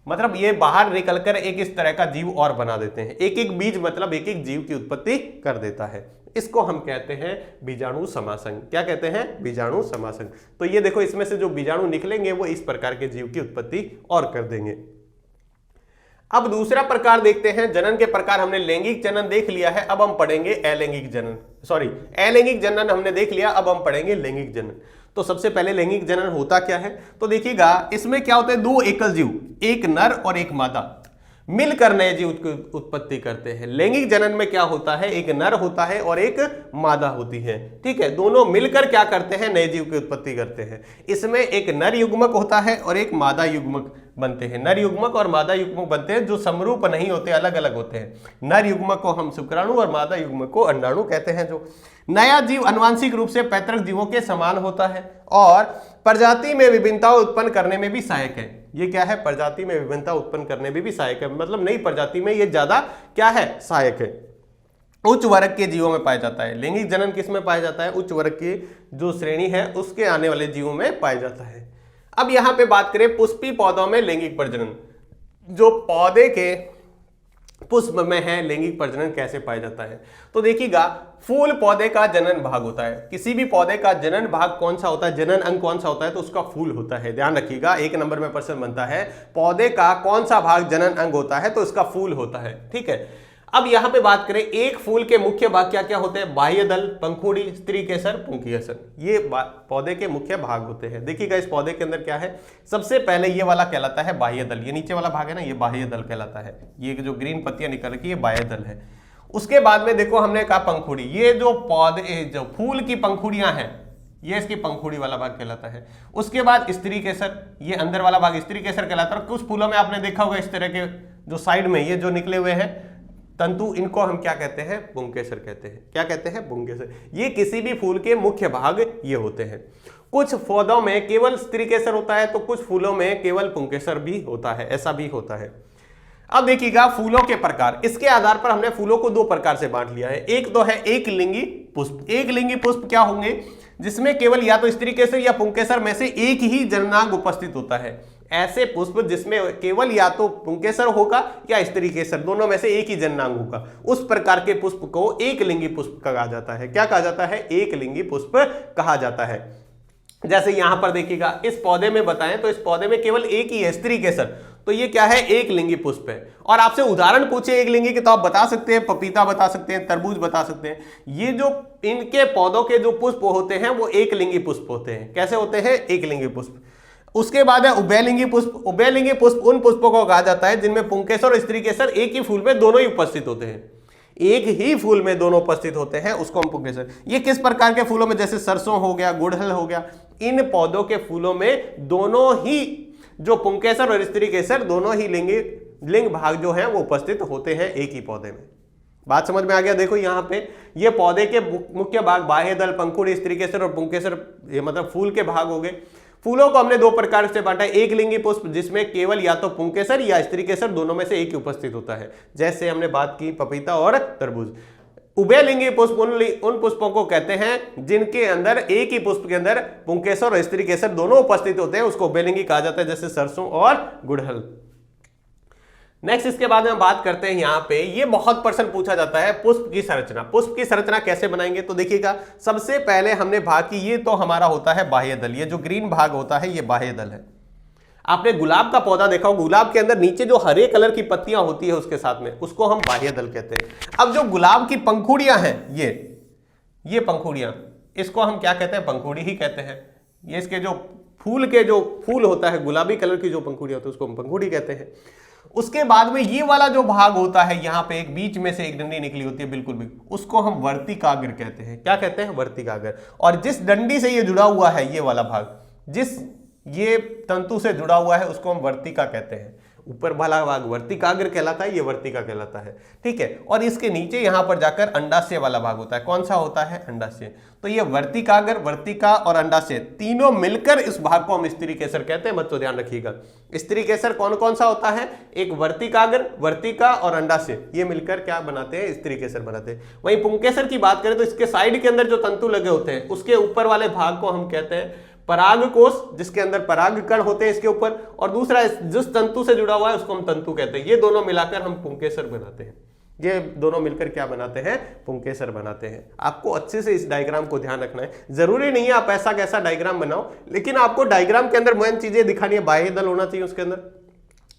मतलब ये बाहर निकलकर एक इस तरह का जीव और बना देते हैं। एक एक बीज मतलब एक एक जीव की उत्पत्ति कर देता है। इसको हम कहते हैं बीजाणु समासन। क्या कहते हैं, बीजाणु समासन। तो ये देखो, इसमें से जो बीजाणु निकलेंगे वो इस प्रकार के जीव की उत्पत्ति और कर देंगे। अब दूसरा प्रकार देखते हैं, जनन के प्रकार। हमने लैंगिक जनन देख लिया है, अब हम पढ़ेंगे अलैंगिक जनन। सॉरी, अलैंगिक जनन हमने देख लिया, अब हम पढ़ेंगे लैंगिक जनन। तो सबसे पहले लैंगिक जनन होता क्या है, तो देखिएगा इसमें क्या होता है, दो एकल जीव, एक नर और एक मादा मिलकर नए जीव की उत्पत्ति करते हैं। लैंगिक जनन में क्या होता है, एक नर होता है और एक मादा होती है, ठीक है, दोनों मिलकर क्या करते हैं, नए जीव की उत्पत्ति करते हैं। इसमें एक नर युग्मक होता है और एक मादा युग्मक बनते हैं। नर युग्मक और मादा युग्मक बनते हैं, जो समरूप नहीं होते, अलग अलग होते हैं। नर युग्मक को हम शुक्राणु और मादा युग्मक को अंडाणु कहते हैं। जो नया जीव आनुवंशिक रूप से पैतृक जीवों के समान होता है और प्रजाति में विभिन्नता उत्पन्न करने में भी सहायक है। ये क्या है, प्रजाति में विभिन्नता उत्पन्न करने में भी सहायक है, मतलब नई प्रजाति में ये ज्यादा क्या है, सहायक है। उच्च वर्ग के जीवों में पाया जाता है। लैंगिक जनन किस में पाया जाता है, उच्च वर्ग की जो श्रेणी है उसके आने वाले जीवों में पाया जाता है। अब यहां पे बात करें पुष्पी पौधों में लैंगिक प्रजनन, जो पौधे के पुष्प में है लैंगिक प्रजनन कैसे पाया जाता है। तो देखिएगा, फूल पौधे का जनन भाग होता है। किसी भी पौधे का जनन भाग कौन सा होता है, जनन अंग कौन सा होता है, तो उसका फूल होता है। ध्यान रखिएगा, 1 नंबर में प्रश्न बनता है, पौधे का कौन सा भाग जनन अंग होता है, तो इसका फूल होता है, ठीक है। अब यहां पे बात करें, एक फूल के मुख्य भाग क्या क्या होते हैं, बाह्य दल, पंखुड़ी, स्त्री केसर, पुंकेसर, ये पौधे के मुख्य भाग होते हैं। देखिएगा इस पौधे के अंदर क्या है, सबसे पहले ये वाला कहलाता है बाह्य दल, ये नीचे वाला भाग है ना, ये बाह्य दल कहलाता है। ये जो ग्रीन पत्तियां निकल रखी है, ये बाह्य दल है। उसके बाद में देखो हमने कहा पंखुड़ी, ये जो पौधे, जो फूल की पंखुड़ियां हैं, ये इसकी पंखुड़ी वाला भाग कहलाता है। उसके बाद स्त्री केसर, ये अंदर वाला भाग स्त्री केसर कहलाता है। और कुछ फूलों में आपने देखा होगा इस तरह के जो साइड में ये जो निकले हुए हैं तंतु, इनको हम क्या कहते हैं, पुंकेसर कहते हैं। क्या कहते हैं, पुंकेसर। ये किसी भी फूल के मुख्य भाग ये होते हैं। कुछ पौधों में केवल स्त्री केसर होता है, तो कुछ फूलों में केवल पुंकेसर भी होता है, ऐसा भी होता है। अब देखिएगा फूलों के प्रकार, इसके आधार पर हमने फूलों को 2 प्रकार से बांट लिया है। एक तो है एक लिंगी पुष्प। एक लिंगी पुष्प क्या होंगे, जिसमें केवल या तो स्त्री केसर या पुंकेसर में से एक ही जननांग उपस्थित होता है। ऐसे पुष्प जिसमें केवल या तो पुंकेसर होगा या स्त्री केसर, दोनों में से एक ही जननांग होगा, उस प्रकार के पुष्प को एक लिंगी पुष्प कहा जाता है। क्या कहा जाता है, एक लिंगी पुष्प कहा जाता है। जैसे यहां पर देखिएगा, इस पौधे में बताएं तो इस पौधे में केवल एक ही है, स्त्री केसर, तो ये क्या है, एक लिंगी पुष्प है। और आपसे उदाहरण पूछे एक लिंगी के, तो आप बता सकते हैं पपीता बता सकते हैं, तरबूज बता सकते हैं। ये जो इनके पौधों के जो पुष्प होते हैं वो एक लिंगी पुष्प होते हैं। कैसे होते हैं, एक लिंगी पुष्प। उसके बाद है उभयलिंगी पुष्प। उभयलिंगी पुष्प उन पुष्पों को कहा जाता है जिनमें पुंकेसर और स्त्री केसर एक ही फूल में दोनों ही उपस्थित होते हैं। एक ही फूल में दोनों उपस्थित होते हैं, उसको हम पुंकेसर। ये किस प्रकार के फूलों में, जैसे सरसों हो गया, गुड़हल हो गया, इन पौधों के फूलों में दोनों ही जो पुंकेसर और स्त्री केसर दोनों ही लिंग भाग जो है वो उपस्थित होते हैं एक ही पौधे में। बात समझ में आ गया। देखो यहाँ पे ये पौधे के मुख्य भाग बाह्य दल, पंखुड़ी, स्त्री केसर और पुंकेसर, ये मतलब फूल के भाग हो गए। फूलों को हमने 2 प्रकार से बांटा, एक लिंगी पुष्प जिसमें केवल या तो पुंकेसर या स्त्री केसर दोनों में से एक ही उपस्थित होता है, जैसे हमने बात की पपीता और तरबूज। उभयलिंगी पुष्प उन पुष्पों को कहते हैं जिनके अंदर एक ही पुष्प के अंदर पुंकेसर और स्त्री केसर दोनों उपस्थित होते हैं, उसको उभयलिंगी कहा जाता है, जैसे सरसों और गुड़हल। नेक्स्ट इसके बाद में बात करते हैं, यहाँ पे ये बहुत प्रश्न पूछा जाता है, पुष्प की संरचना। पुष्प की संरचना कैसे बनाएंगे, तो देखिएगा सबसे पहले हमने भाग की, ये तो हमारा होता है बाह्य दल, ये जो ग्रीन भाग होता है ये बाह्य दल है। आपने गुलाब का पौधा देखा हो, गुलाब के अंदर नीचे जो हरे कलर की पत्तियां होती है उसके साथ में, उसको हम बाह्य दल कहते हैं। अब जो गुलाब की पंखुड़ियां हैं, ये पंखुड़ियां, इसको हम क्या कहते हैं, पंखुड़ी ही कहते हैं। ये इसके जो फूल होता है, गुलाबी कलर की जो पंखुड़ियां होती है उसको हम पंखुड़ी कहते हैं। उसके बाद में ये वाला जो भाग होता है, यहाँ पे एक बीच में से एक डंडी निकली होती है, बिल्कुल भी, उसको हम वर्तिकाग्र कहते हैं। क्या कहते हैं, वर्तिकाग्र। और जिस डंडी से ये जुड़ा हुआ है, ये वाला भाग, जिस ये तंतु से जुड़ा हुआ है, उसको हम वर्तिका कहते हैं। ऊपर वाला भाग वर्तिकाग्र कहलाता है, ये वर्तिका कहलाता है, ठीक है। और इसके नीचे यहां पर जाकर अंडाशय वाला भाग होता है। कौन सा होता है, अंडाशय। तो ये वर्तिकाग्र, वर्तिका और अंडाशय तीनों मिलकर इस भाग को हम स्त्री केसर कहते हैं। बच्चों ध्यान रखिएगा, स्त्री केसर कौन कौन सा होता है, एक वर्तिकाग्र, वर्तिका और अंडाशय, ये मिलकर क्या बनाते हैं, स्त्री केसर बनाते हैं। वहीं पुंकेसर की बात करें तो इसके साइड के अंदर जो तंतु लगे होते हैं, उसके ऊपर वाले भाग को हम कहते हैं परागकोश, जिसके अंदर पराग कण होते हैं इसके ऊपर, और दूसरा जिस तंतु से जुड़ा हुआ है उसको हम तंतु कहते हैं। ये दोनों मिलाकर हम पुंकेसर बनाते हैं। ये दोनों मिलकर क्या बनाते हैं, पुंकेसर बनाते हैं। आपको अच्छे से इस डायग्राम को ध्यान रखना है। जरूरी नहीं है आप ऐसा कैसा डायग्राम बनाओ, लेकिन आपको डायग्राम के अंदर मेन चीजें दिखानी है। बाह्य दल होना चाहिए उसके अंदर,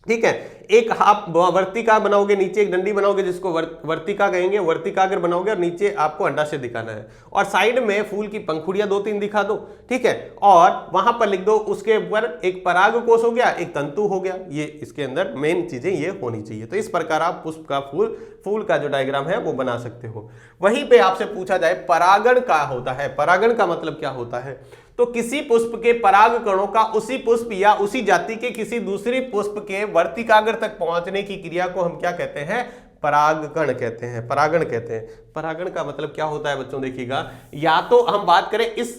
ठीक है। एक आप वर्तिका बनाओगे, नीचे एक डंडी बनाओगे जिसको वर्तिका कहेंगे, वर्तिकाग्र बनाओगे और नीचे आपको अंडाशय दिखाना है और साइड में फूल की पंखुड़ियां 2-3 दिखा दो, ठीक है। और वहां पर लिख दो, उसके ऊपर एक पराग कोश हो गया, एक तंतु हो गया, ये इसके अंदर मेन चीजें ये होनी चाहिए। तो इस प्रकार आप पुष्प का फूल का जो डायग्राम है वो बना सकते हो। वहीं पे आपसे पूछा जाए परागण क्या होता है, परागण का मतलब क्या होता है, तो किसी पुष्प के पराग कणों का उसी पुष्प या उसी जाति के किसी दूसरी पुष्प के वर्तिकाग्र तक पहुंचने की क्रिया को हम क्या कहते हैं, परागकण कहते हैं, परागण कहते हैं। परागण का मतलब क्या होता है बच्चों, देखिएगा, या तो हम बात करें इस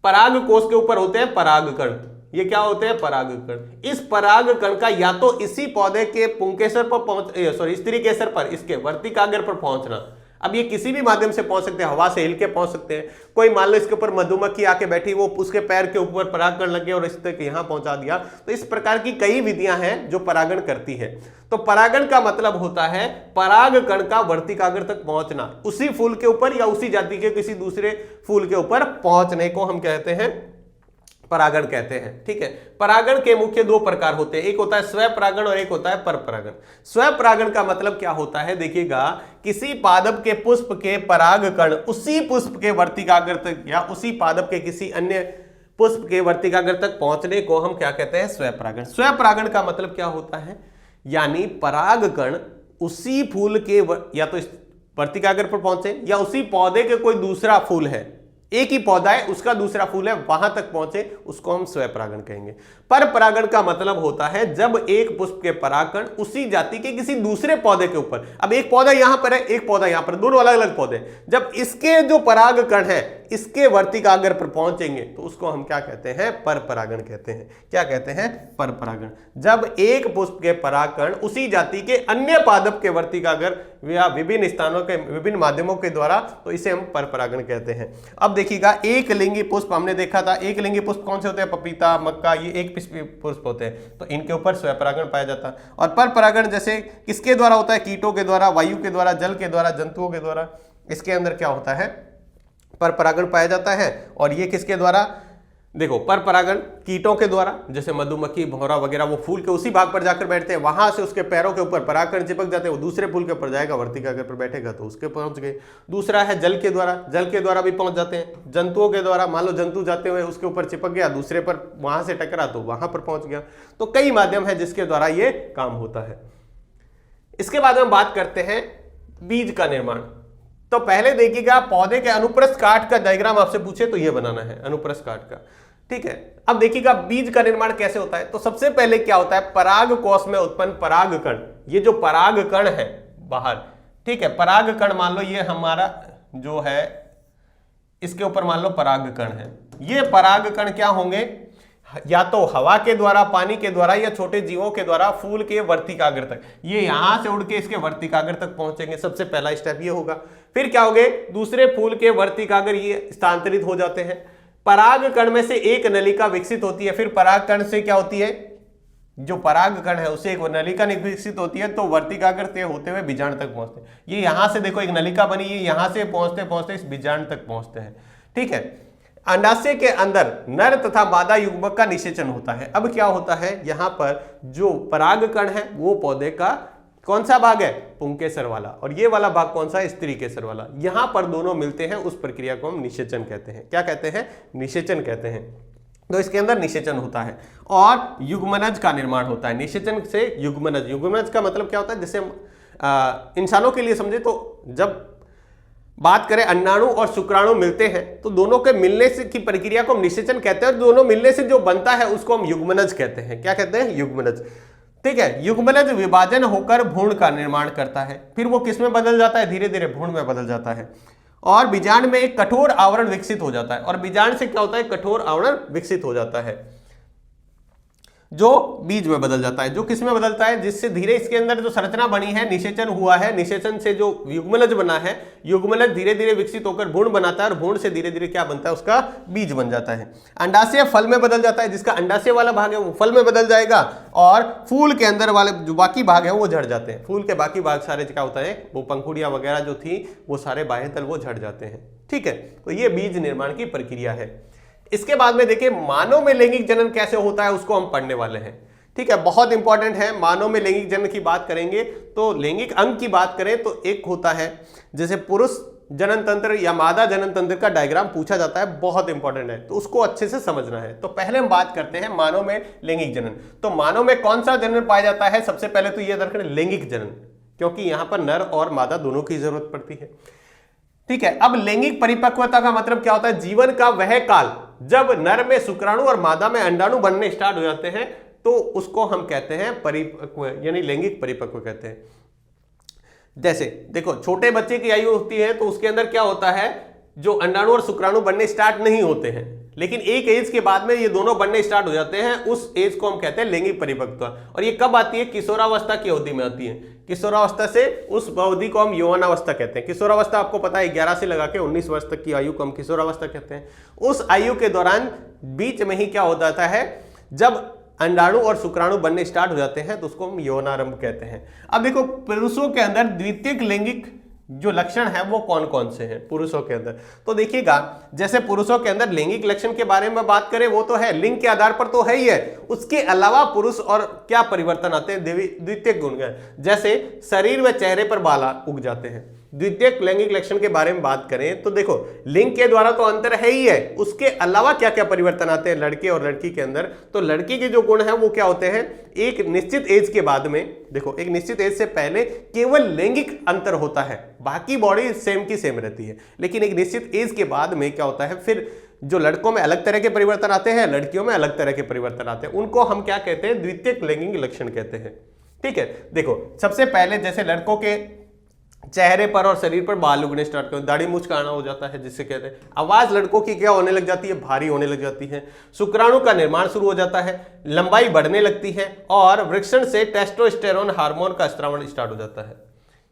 पराग कोश के ऊपर होते हैं परागकण, ये क्या होते हैं, परागकण। इस परागकण का या तो इसी पौधे के पुंकेसर पर स्त्री केसर पर, इसके वर्तिकाग्र पर पहुंचना। अब ये किसी भी माध्यम से पहुंच सकते हैं, हवा से हिल के पहुंच सकते हैं। कोई मान लो इसके ऊपर मधुमक्खी आके बैठी, वो उसके पैर के ऊपर परागकण लग गया और इस तक यहां पहुंचा दिया। तो इस प्रकार की कई विधियां हैं जो परागण करती है। तो परागण का मतलब होता है परागकण का वर्तिकाग्र तक पहुंचना, उसी फूल के ऊपर या उसी जाति के किसी दूसरे फूल के ऊपर पहुंचने को हम कहते हैं परागण कहते हैं, ठीक है। परागण के मुख्य 2 प्रकार होते हैं, एक होता है स्वयं परागण और एक होता है पर परागण। स्वयं परागण का मतलब क्या होता है, देखिएगा, किसी पादप के पुष्प के परागकण उसी पुष्प के वर्तिकाग्र तक या उसी पादप के किसी अन्य पुष्प के वर्तिकाग्र तक पहुंचने को हम क्या कहते हैं, स्वयं परागण। स्वयं परागण का मतलब क्या होता है, यानी परागकण उसी फूल के या तो वर्तिकाग्र पर पहुंचे या उसी पौधे के कोई दूसरा फूल है, एक ही पौधा है उसका दूसरा फूल है, वहां तक पहुंचे, उसको हम स्वयं परागण कहेंगे। पर परागण का मतलब होता है जब एक पुष्प के परागकण उसी जाति के किसी दूसरे पौधे के ऊपर, अब एक पौधा यहां पर है, एक पौधा यहां पर, दोनों अलग अलग पौधे, जब इसके जो परागकण है इसके वर्तिकाग्र पर पहुंचेंगे तो उसको हम क्या कहते हैं, पर परागण कहते हैं। क्या कहते हैं, पर परागण। जब एक पुष्प के परागकण उसी जाति के अन्य पादप के वर्तिकाग्र या विभिन्न स्थानों के विभिन्न माध्यमों के द्वारा, तो इसे हम पर परागण कहते हैं। अब देखिएगा, एक लिंगी पुष्प हमने देखा था, एक लिंगी पुष्प कौन से होते हैं, पपीता, मक्का, ये एक पुष्प होते हैं, तो इनके ऊपर स्वयं परागण पाया जाता है। और पर परागण जैसे किसके द्वारा होता है, कीटों के द्वारा, वायु के द्वारा, जल के द्वारा, जंतुओं के द्वारा, इसके अंदर क्या होता है, पर परागण पाया जाता है। और ये किसके द्वारा, देखो, पर परागण कीटों के द्वारा, जैसे मधुमक्खी, भौरा वगैरह, वो फूल के उसी भाग पर जाकर बैठते हैं, वहां से उसके पैरों के ऊपर परागकण चिपक जाते हैं, वो दूसरे फूल के ऊपर जाएगा, वर्तिकाग्र पर बैठेगा तो उसके पहुंच गए। दूसरा है जल के द्वारा, जल के द्वारा भी पहुंच जाते हैं। जंतुओं के द्वारा, मान लो जंतु जाते हुए उसके ऊपर चिपक गया, दूसरे पर वहां से टकरा तो वहां पर पहुंच गया। तो कई माध्यम है जिसके द्वारा ये काम होता है। इसके बाद हम बात करते हैं बीज का निर्माण। तो पहले देखिएगा, पौधे के अनुप्रस्थ काट का डायग्राम आपसे पूछे तो ये बनाना है, अनुप्रस्थ काट का, ठीक है। अब देखिएगा बीज का निर्माण कैसे होता है। तो सबसे पहले क्या होता है, पराग कोश में उत्पन्न परागकण, ये जो परागकण है बाहर, ठीक है, परागकण मान लो ये हमारा जो है, इसके ऊपर मान लो परागकण है। ये परागकण क्या होंगे, या तो हवा के द्वारा, पानी के द्वारा या छोटे जीवों के द्वारा फूल के वर्तिकाग्र तक, ये यहां से उड़ के इसके वर्तिकाग्र तक पहुंचेंगे। सबसे पहला स्टेप ये होगा। फिर क्या होगे, दूसरे फूल के वर्तिकाग्र ये स्थानांतरित हो जाते हैं। परागकण में से एक नलिका विकसित होती है, फिर परागकण से क्या होती है, जो परागकण है उससे एक नलिका विकसित होती है, तो वर्तिकाग्र तय होते हुए बीजांड तक पहुंचते हैं। ये यहां से देखो एक नलिका बनी है, यहां से पहुंचते पहुंचते इस बीजांड तक पहुंचते हैं, ठीक है। अंडाशय के अंदर नर तथा मादा युग्मक का निषेचन होता है। अब क्या होता है, यहां पर जो परागकण है वो पौधे का कौन सा भाग है, पुंकेसर वाला, और ये वाला भाग कौन सा है, स्त्री केसर वाला। यहां पर दोनों मिलते हैं, उस प्रक्रिया को हम निषेचन कहते हैं। क्या कहते हैं, निषेचन कहते हैं। तो इसके अंदर निषेचन होता है और युग्मनज का निर्माण होता है। निषेचन से युग्मनज, युग्मनज का मतलब क्या होता है, जैसे हम इंसानों के लिए समझे तो जब बात करें अंडाणु और शुक्राणु मिलते हैं तो दोनों के मिलने से की प्रक्रिया को हम निषेचन कहते हैं, और दोनों मिलने से जो बनता है उसको हम युग्मनज कहते हैं। क्या कहते हैं, युग्मनज, ठीक है। युग्मनज विभाजन होकर भ्रूण का निर्माण करता है, फिर वो किस में बदल जाता है, धीरे धीरे भ्रूण में बदल जाता है, और बीजांड में एक कठोर आवरण विकसित हो जाता है। और बीजांड से क्या होता है, कठोर आवरण विकसित हो जाता है जो बीज में बदल जाता है। जो किस में बदलता है, जिससे धीरे इसके अंदर जो संरचना बनी है, निषेचन हुआ है, निषेचन से जो युग्मनज बना है, युग्मनज धीरे धीरे विकसित होकर भ्रूण बनाता है, और भ्रूण से धीरे धीरे क्या बनता है, उसका बीज बन जाता है। अंडाशय फल में बदल जाता है, जिसका अंडाशय वाला भाग है वो फल में बदल जाएगा, और फूल के अंदर वाले जो बाकी भाग है वो झड़ जाते हैं। फूल के बाकी भाग सारे क्या होता है, वो पंखुड़ियां वगैरह जो थी वो सारे बाह्य तल वो झड़ जाते हैं, ठीक है। तो ये बीज निर्माण की प्रक्रिया है। इसके बाद में देखिए मानव में लैंगिक जनन कैसे होता है, उसको हम पढ़ने वाले हैं। ठीक है, बहुत इंपॉर्टेंट है। मानव में लैंगिक जनन की बात करेंगे तो लैंगिक अंग की बात करें तो एक होता है जैसे पुरुष जनन तंत्र या मादा जनन तंत्र का डायग्राम पूछा जाता है, बहुत इंपॉर्टेंट है, तो उसको अच्छे से समझना है। तो पहले हम बात करते हैं मानव में लैंगिक जनन। तो मानव में कौन सा जनन पाया जाता है? सबसे पहले तो यह रखें लैंगिक जनन, क्योंकि यहां पर नर और मादा दोनों की जरूरत पड़ती है। ठीक है, अब लैंगिक परिपक्वता का मतलब क्या होता है? जीवन का वह काल जब नर में शुक्राणु और मादा में अंडाणु बनने स्टार्ट हो जाते हैं, तो उसको हम कहते हैं परिपक्व, यानी लैंगिक परिपक्व कहते हैं। जैसे देखो, छोटे बच्चे की आयु होती है तो उसके अंदर क्या होता है, जो अंडाणु और शुक्राणु बनने स्टार्ट नहीं होते हैं, लेकिन एक एज के बाद में ये दोनों बनने स्टार्ट हो जाते हैं, उस एज को हम कहते हैं लैंगिक परिपक्वता। और ये कब आती है? किशोरावस्था की अवधि में आती है। किशोरावस्था से उस अवधि को हम यौवनावस्था कहते हैं। किशोरावस्था आपको पता है 11 से लगा के 19 वर्ष तक की आयु को हम किशोरावस्था कहते हैं। उस आयु के दौरान बीच में ही क्या हो जाता है, जब अंडाणु और शुक्राणु बनने स्टार्ट हो जाते हैं तो उसको हम यौनारंभ कहते हैं। अब देखो, पुरुषों के अंदर द्वितीयक लैंगिक जो लक्षण है वो कौन कौन से हैं पुरुषों के अंदर? तो देखिएगा, जैसे पुरुषों के अंदर लैंगिक लक्षण के बारे में बात करें वो तो है, लिंग के आधार पर तो है ही है। उसके अलावा पुरुष और क्या परिवर्तन आते हैं? द्वितीयक गुण, जैसे शरीर व चेहरे पर बाल उग जाते हैं। द्वितीयक लैंगिक लक्षण के बारे में बात करें तो देखो, लिंग के द्वारा तो अंतर है ही है, उसके अलावा क्या क्या परिवर्तन आते हैं लड़के और लड़की के अंदर? तो लड़की के जो गुण हैं वो क्या होते हैं, एक निश्चित एज के बाद में, देखो एक निश्चित एज से पहले केवल लैंगिक अंतर होता है, बाकी बॉडी सेम की सेम रहती है, लेकिन एक निश्चित एज के बाद में क्या होता है, फिर जो लड़कों में अलग तरह के परिवर्तन आते हैं, लड़कियों में अलग तरह के परिवर्तन आते हैं, उनको हम क्या कहते हैं? द्वितीयक लैंगिक लक्षण कहते हैं। ठीक है, देखो सबसे पहले जैसे लड़कों के चेहरे पर और शरीर पर बाल उगने स्टार्ट कर, दाढ़ी मूंछ आना हो जाता है जिससे कहते हैं। आवाज लड़कों की क्या होने लग जाती है? भारी होने लग जाती है। शुक्राणु का निर्माण शुरू हो जाता है, लंबाई बढ़ने लगती है, और वृषण से टेस्टोस्टेरोन हार्मोन का स्रावण स्टार्ट हो जाता है।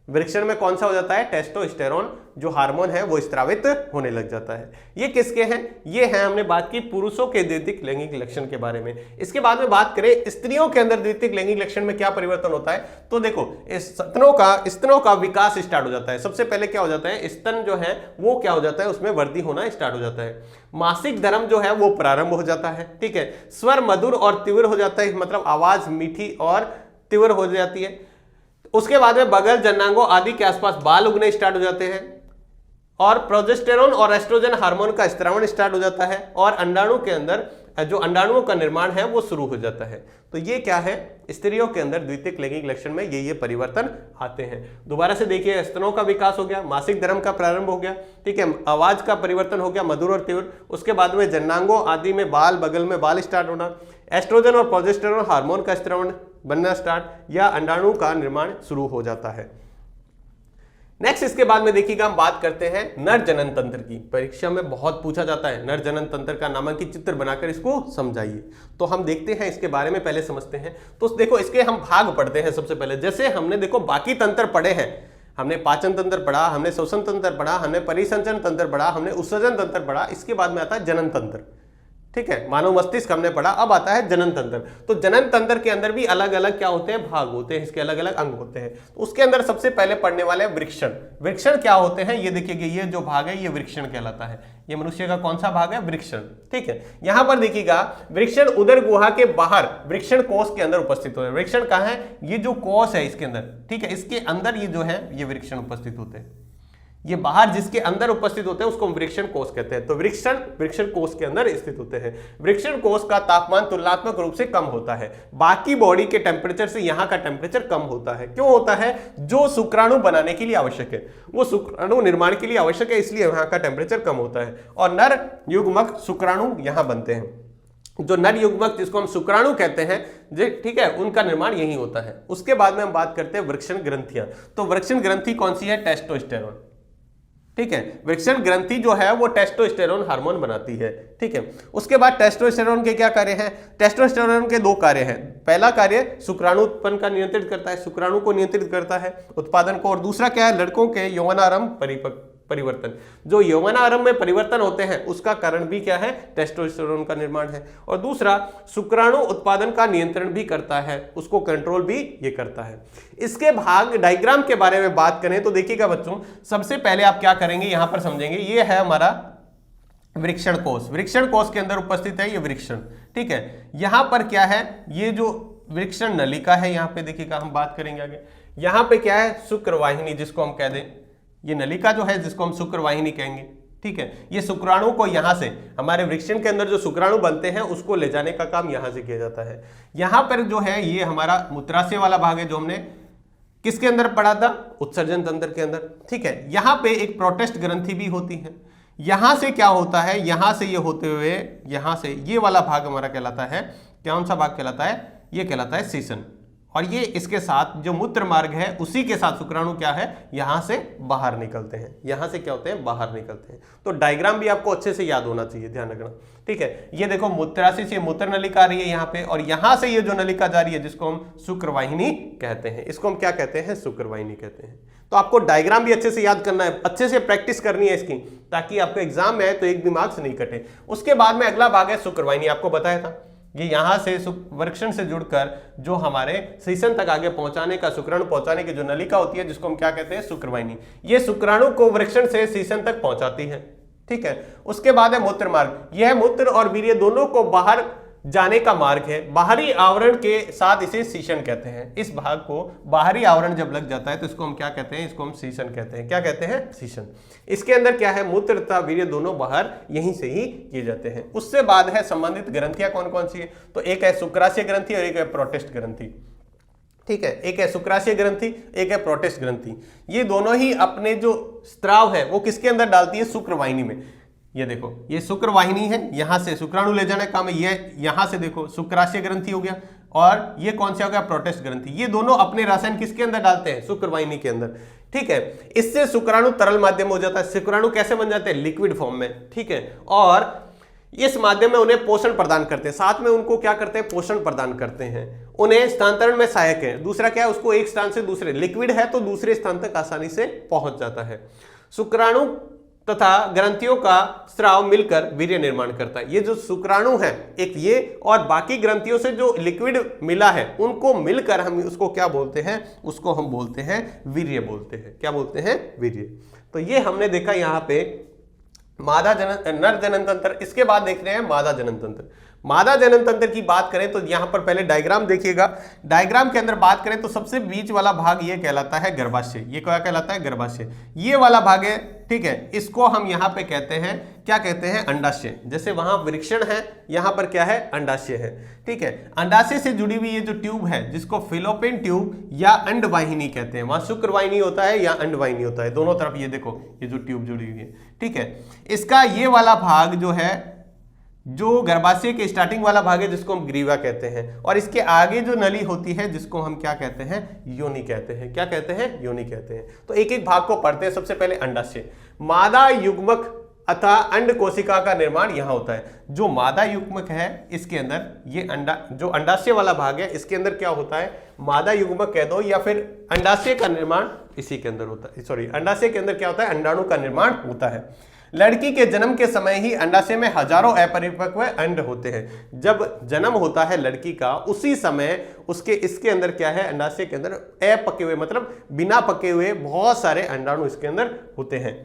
वृषण में कौन सा हो जाता है? टेस्टोस्टेरोन जो हार्मोन है वो स्रावित होने लग जाता है। ये किसके हैं? ये हैं, हमने बात की पुरुषों के द्वितीयक लैंगिक लक्षण के बारे में। इसके बाद में बात करें स्त्रियों के अंदर द्वितीयक लैंगिक लक्षण में क्या परिवर्तन होता है, तो देखो स्तनों का विकास स्टार्ट हो जाता है। सबसे पहले क्या हो जाता है, स्तन जो है वो क्या हो जाता है, उसमें वृद्धि होना स्टार्ट हो जाता है। मासिक धर्म जो है वो प्रारंभ हो जाता है। ठीक है, स्वर मधुर और तीव्र हो जाता है, मतलब आवाज मीठी और तीव्र हो जाती है। उसके बाद में बगल, जनांगों आदि के आसपास बाल उगने स्टार्ट हो जाते हैं, और प्रोजेस्टेरोन और एस्ट्रोजन हार्मोन का स्रावण स्टार्ट हो जाता है, और अंडाणु के अंदर जो अंडाणुओं का निर्माण है वो शुरू हो जाता है। तो ये क्या है, स्त्रियों के अंदर द्वितीयक लैंगिक लक्षण में ये परिवर्तन आते हैं। दोबारा से देखिए, स्तनों का विकास हो गया, मासिक धर्म का प्रारंभ हो गया, ठीक है, आवाज का परिवर्तन हो गया मधुर और तीव्र। उसके बाद में जनांगों आदि में बाल, बगल में बाल स्टार्ट होना, एस्ट्रोजन और प्रोजेस्टेरोन हार्मोन का स्रावण बनना स्टार्ट, या अंडाणु का निर्माण शुरू हो जाता है। नेक्स्ट इसके बाद में देखिएगा, हम बात करते हैं नर जनन तंत्र की। परीक्षा में बहुत पूछा जाता है, नर जनन तंत्र का नामांकित चित्र बनाकर इसको समझाइए। तो हम देखते हैं इसके बारे में, पहले समझते हैं। तो देखो, इसके हम भाग पढ़ते हैं। सबसे पहले जैसे हमने देखो बाकी तंत्र पढ़े हैं, हमने पाचन तंत्र पढ़ा, हमने श्वसन तंत्र पढ़ा, हमने परिसंचरण तंत्र पढ़ा, हमने उत्सर्जन तंत्र पढ़ा। इसके बाद में आता है जनन तंत्र। ठीक है, मानव मस्तिष्क हमने पढ़ा, अब आता है जनन तंत्र। तो जनन तंत्र के अंदर भी अलग अलग क्या होते हैं, भाग होते हैं, इसके अलग अलग अंग होते हैं। तो उसके अंदर सबसे पहले पढ़ने वाले वृषण। वृषण क्या होते हैं ये देखिएगा, ये जो भाग है ये वृषण कहलाता है। ये मनुष्य का कौन सा भाग है? वृषण। ठीक है, यहां पर देखिएगा, वृषण उदर गुहा के बाहर वृषण कोष के अंदर उपस्थित होते हैं। वृषण कहाँ है? ये जो कोष है इसके अंदर, ठीक है, इसके अंदर ये जो है ये वृषण उपस्थित होते हैं। ये बाहर जिसके अंदर उपस्थित होते हैं उसको वृषण कोष कहते हैं। तो वृषण कोष के अंदर स्थित होते हैं। वृषण कोष का तापमान तुलनात्मक रूप से कम होता है, बाकी बॉडी के टेम्परेचर से यहाँ का टेम्परेचर कम होता है। क्यों होता है? जो शुक्राणु बनाने के लिए आवश्यक है, वो शुक्राणु निर्माण के लिए आवश्यक है, इसलिए यहाँ का टेम्परेचर कम होता है। और नर युग्मक शुक्राणु यहाँ बनते हैं। जो नर युग्मक जिसको हम शुक्राणु कहते हैं, ठीक है, उनका निर्माण यही होता है। उसके बाद में हम बात करते हैं वृषण ग्रंथियां। तो वृषण ग्रंथि कौन सी है? टेस्टोस्टेरोन। ठीक है, वृषण ग्रंथि जो है वो टेस्टोस्टेरोन हार्मोन बनाती है। ठीक है, उसके बाद टेस्टोस्टेरोन के क्या कार्य हैं? टेस्टोस्टेरोन के दो कार्य हैं। पहला कार्य शुक्राणु उत्पन्न का नियंत्रित करता है, शुक्राणु को नियंत्रित करता है, उत्पादन को। और दूसरा क्या है? लड़कों के यौवनारंभ परिवर्तन। जो यौवनारंभ में परिवर्तन होते हैं उसका कारण भी क्या है? टेस्टोस्टेरोन का निर्माण है। और दूसरा, शुक्राणु उत्पादन का नियंत्रण भी करता है, उसको कंट्रोल भी ये करता है। इसके भाग डायग्राम के बारे में बात करें तो देखिएगा बच्चों, सबसे पहले आप क्या करेंगे यहां पर समझेंगे। ये है हमारा वृषण कोष। वृषण कोष के अंदर उपस्थित है ये वृषण। ठीक है, यहां पर क्या है? ये जो वृक्षण नलिका है, यहाँ पे देखिएगा हम बात करेंगे आगे। यहाँ पे क्या है, शुक्रवाहिनी, जिसको हम कह दें, ये नलिका जो है जिसको हम शुक्रवाहिनी कहेंगे, ठीक है। ये शुक्राणु को यहाँ से, हमारे वृक्षण के अंदर जो शुक्राणु बनते हैं उसको ले जाने का काम यहाँ से किया जाता है। यहाँ पर जो है ये हमारा मूत्राशय वाला भाग है, जो हमने किसके अंदर पढ़ा था, उत्सर्जन तंत्र के अंदर, ठीक है। यहाँ पे एक प्रोटेस्ट ग्रंथि भी होती है। यहाँ से क्या होता है, यहाँ से ये होते हुए यहाँ से ये वाला भाग हमारा कहलाता है, कौन सा भाग कहलाता है, ये कहलाता है सीसन। और ये इसके साथ जो मूत्र मार्ग है उसी के साथ शुक्राणु क्या है, यहां से बाहर निकलते हैं, यहां से क्या होते हैं, बाहर निकलते हैं। तो डायग्राम भी आपको अच्छे से याद होना चाहिए, ध्यान रखना, ठीक है। ये देखो मूत्राशय से मूत्र नलिका आ रही है यहाँ पे, और यहां से ये जो नलिका जा रही है जिसको हम शुक्रवाहिनी कहते हैं, इसको हम क्या कहते हैं, शुक्रवाहिनी कहते हैं। तो आपको डायग्राम भी अच्छे से याद करना है, अच्छे से प्रैक्टिस करनी है इसकी, ताकि आपको एग्जाम में आए तो एक भी मार्क्स नहीं कटे। उसके बाद में अगला भाग है शुक्रवाहिनी, आपको बताया था ये यहां से वृक्षण से जुड़कर जो हमारे सीसन तक आगे पहुंचाने का, शुक्राणु पहुंचाने की जो नलिका होती है जिसको हम क्या कहते हैं, शुक्रवाहिनी, ये शुक्राणु को वृक्षण से सीसन तक पहुंचाती है, ठीक है। उसके बाद है मूत्र मार्ग, यह मूत्र और वीर्य दोनों को बाहर जाने का मार्ग है। बाहरी आवरण के साथ इसे सीसन कहते हैं। इस भाग को बाहरी आवरण जब लग जाता है तो इसको हम क्या कहते हैं, इसको हम सीसन कहते हैं। क्या कहते हैं, सीसन। इसके अंदर क्या है, मूत्र तथा वीर्य दोनों बाहर यहीं से ही किए जाते हैं। उससे बाद है संबंधित ग्रंथियां कौन कौन सी है, तो एक है शुक्राशय ग्रंथि और एक है प्रोटेस्ट ग्रंथि, ठीक है। एक है शुक्राशय ग्रंथि, एक है प्रोटेस्ट ग्रंथि। ये दोनों ही अपने जो स्त्राव है वो किसके अंदर डालती है, शुक्रवाहिनी में। ये देखो, ये शुक्रवाहिनी है, यहां से शुक्राणु ले जाने का काम है। ये यहां से देखो शुक्राशय ग्रंथि हो गया, और ये कौन सा हो गया, प्रोटेस्ट ग्रंथि। ये दोनों अपने रसायन किसके अंदर डालते हैं, शुक्रवाहिनी के अंदर, ठीक है। इससे शुक्राणु तरल माध्यम हो जाता है। शुक्राणु कैसे बन जाते हैं, लिक्विड फॉर्म में, ठीक है। और इस माध्यम में उन्हें पोषण प्रदान करते हैं, साथ में उनको क्या करते हैं, पोषण प्रदान करते हैं, उन्हें स्थानांतरण में सहायक है। दूसरा क्या है, उसको एक स्थान से दूसरे, लिक्विड है तो दूसरे स्थान तक आसानी से पहुंच जाता है। शुक्राणु तथा ग्रंथियों का स्राव मिलकर वीर्य निर्माण करता है। ये जो शुक्राणु है एक ये, और बाकी ग्रंथियों से जो लिक्विड मिला है उनको मिलकर हम उसको क्या बोलते हैं, उसको हम बोलते हैं वीर्य बोलते हैं। क्या बोलते हैं, वीर्य। तो ये हमने देखा यहाँ पे मादा जनन, नर जनन तंत्र। इसके बाद देख रहे हैं मादा जनन तंत्र। मादा जनन तंत्र की बात करें तो यहां पर पहले डायग्राम देखिएगा। डायग्राम के अंदर बात करें तो सबसे बीच वाला भाग ये कहलाता है गर्भाशय। ये क्या कहलाता है, गर्भाशय। ये वाला भाग है, ठीक है, इसको हम यहां पे कहते हैं, क्या कहते हैं, अंडाशय। जैसे वहां वृक्षण है, यहां पर क्या है, अंडाशय है, ठीक है। अंडाशय से जुड़ी हुई ये जो ट्यूब है जिसको फिलोपियन ट्यूब या अंडवाहिनी कहते हैं। वहां शुक्रवाहिनी होता है या अंडवाहिनी होता है, दोनों तरफ ये देखो ये जो ट्यूब जुड़ी हुई है, ठीक है। इसका ये वाला भाग जो है, जो गर्भाशय के स्टार्टिंग वाला भाग है जिसको हम ग्रीवा कहते हैं, और इसके आगे जो नली होती है जिसको हम क्या कहते हैं, योनि कहते हैं। क्या कहते हैं, योनि कहते हैं। तो एक एक भाग को पढ़ते हैं। सबसे पहले अंडाशय। मादा युग्मक अथवा अंड कोशिका का निर्माण यहां होता है। जो मादा युग्मक है इसके अंदर ये जो अंडाशय वाला भाग है इसके अंदर क्या होता है, मादा युग्मक कह दो या फिर अंडाशय का निर्माण इसी के अंदर होता है। सॉरी, अंडाशय के अंदर क्या होता है, अंडाणु का निर्माण होता है। लड़की के जन्म के समय ही अंडाशय में हजारों अपरिपक्व अंड होते हैं। जब जन्म होता है लड़की का उसी समय उसके इसके अंदर क्या है, अंडाशय के अंदर अपके हुए मतलब बिना पके हुए बहुत सारे अंडाणु इसके अंदर होते हैं।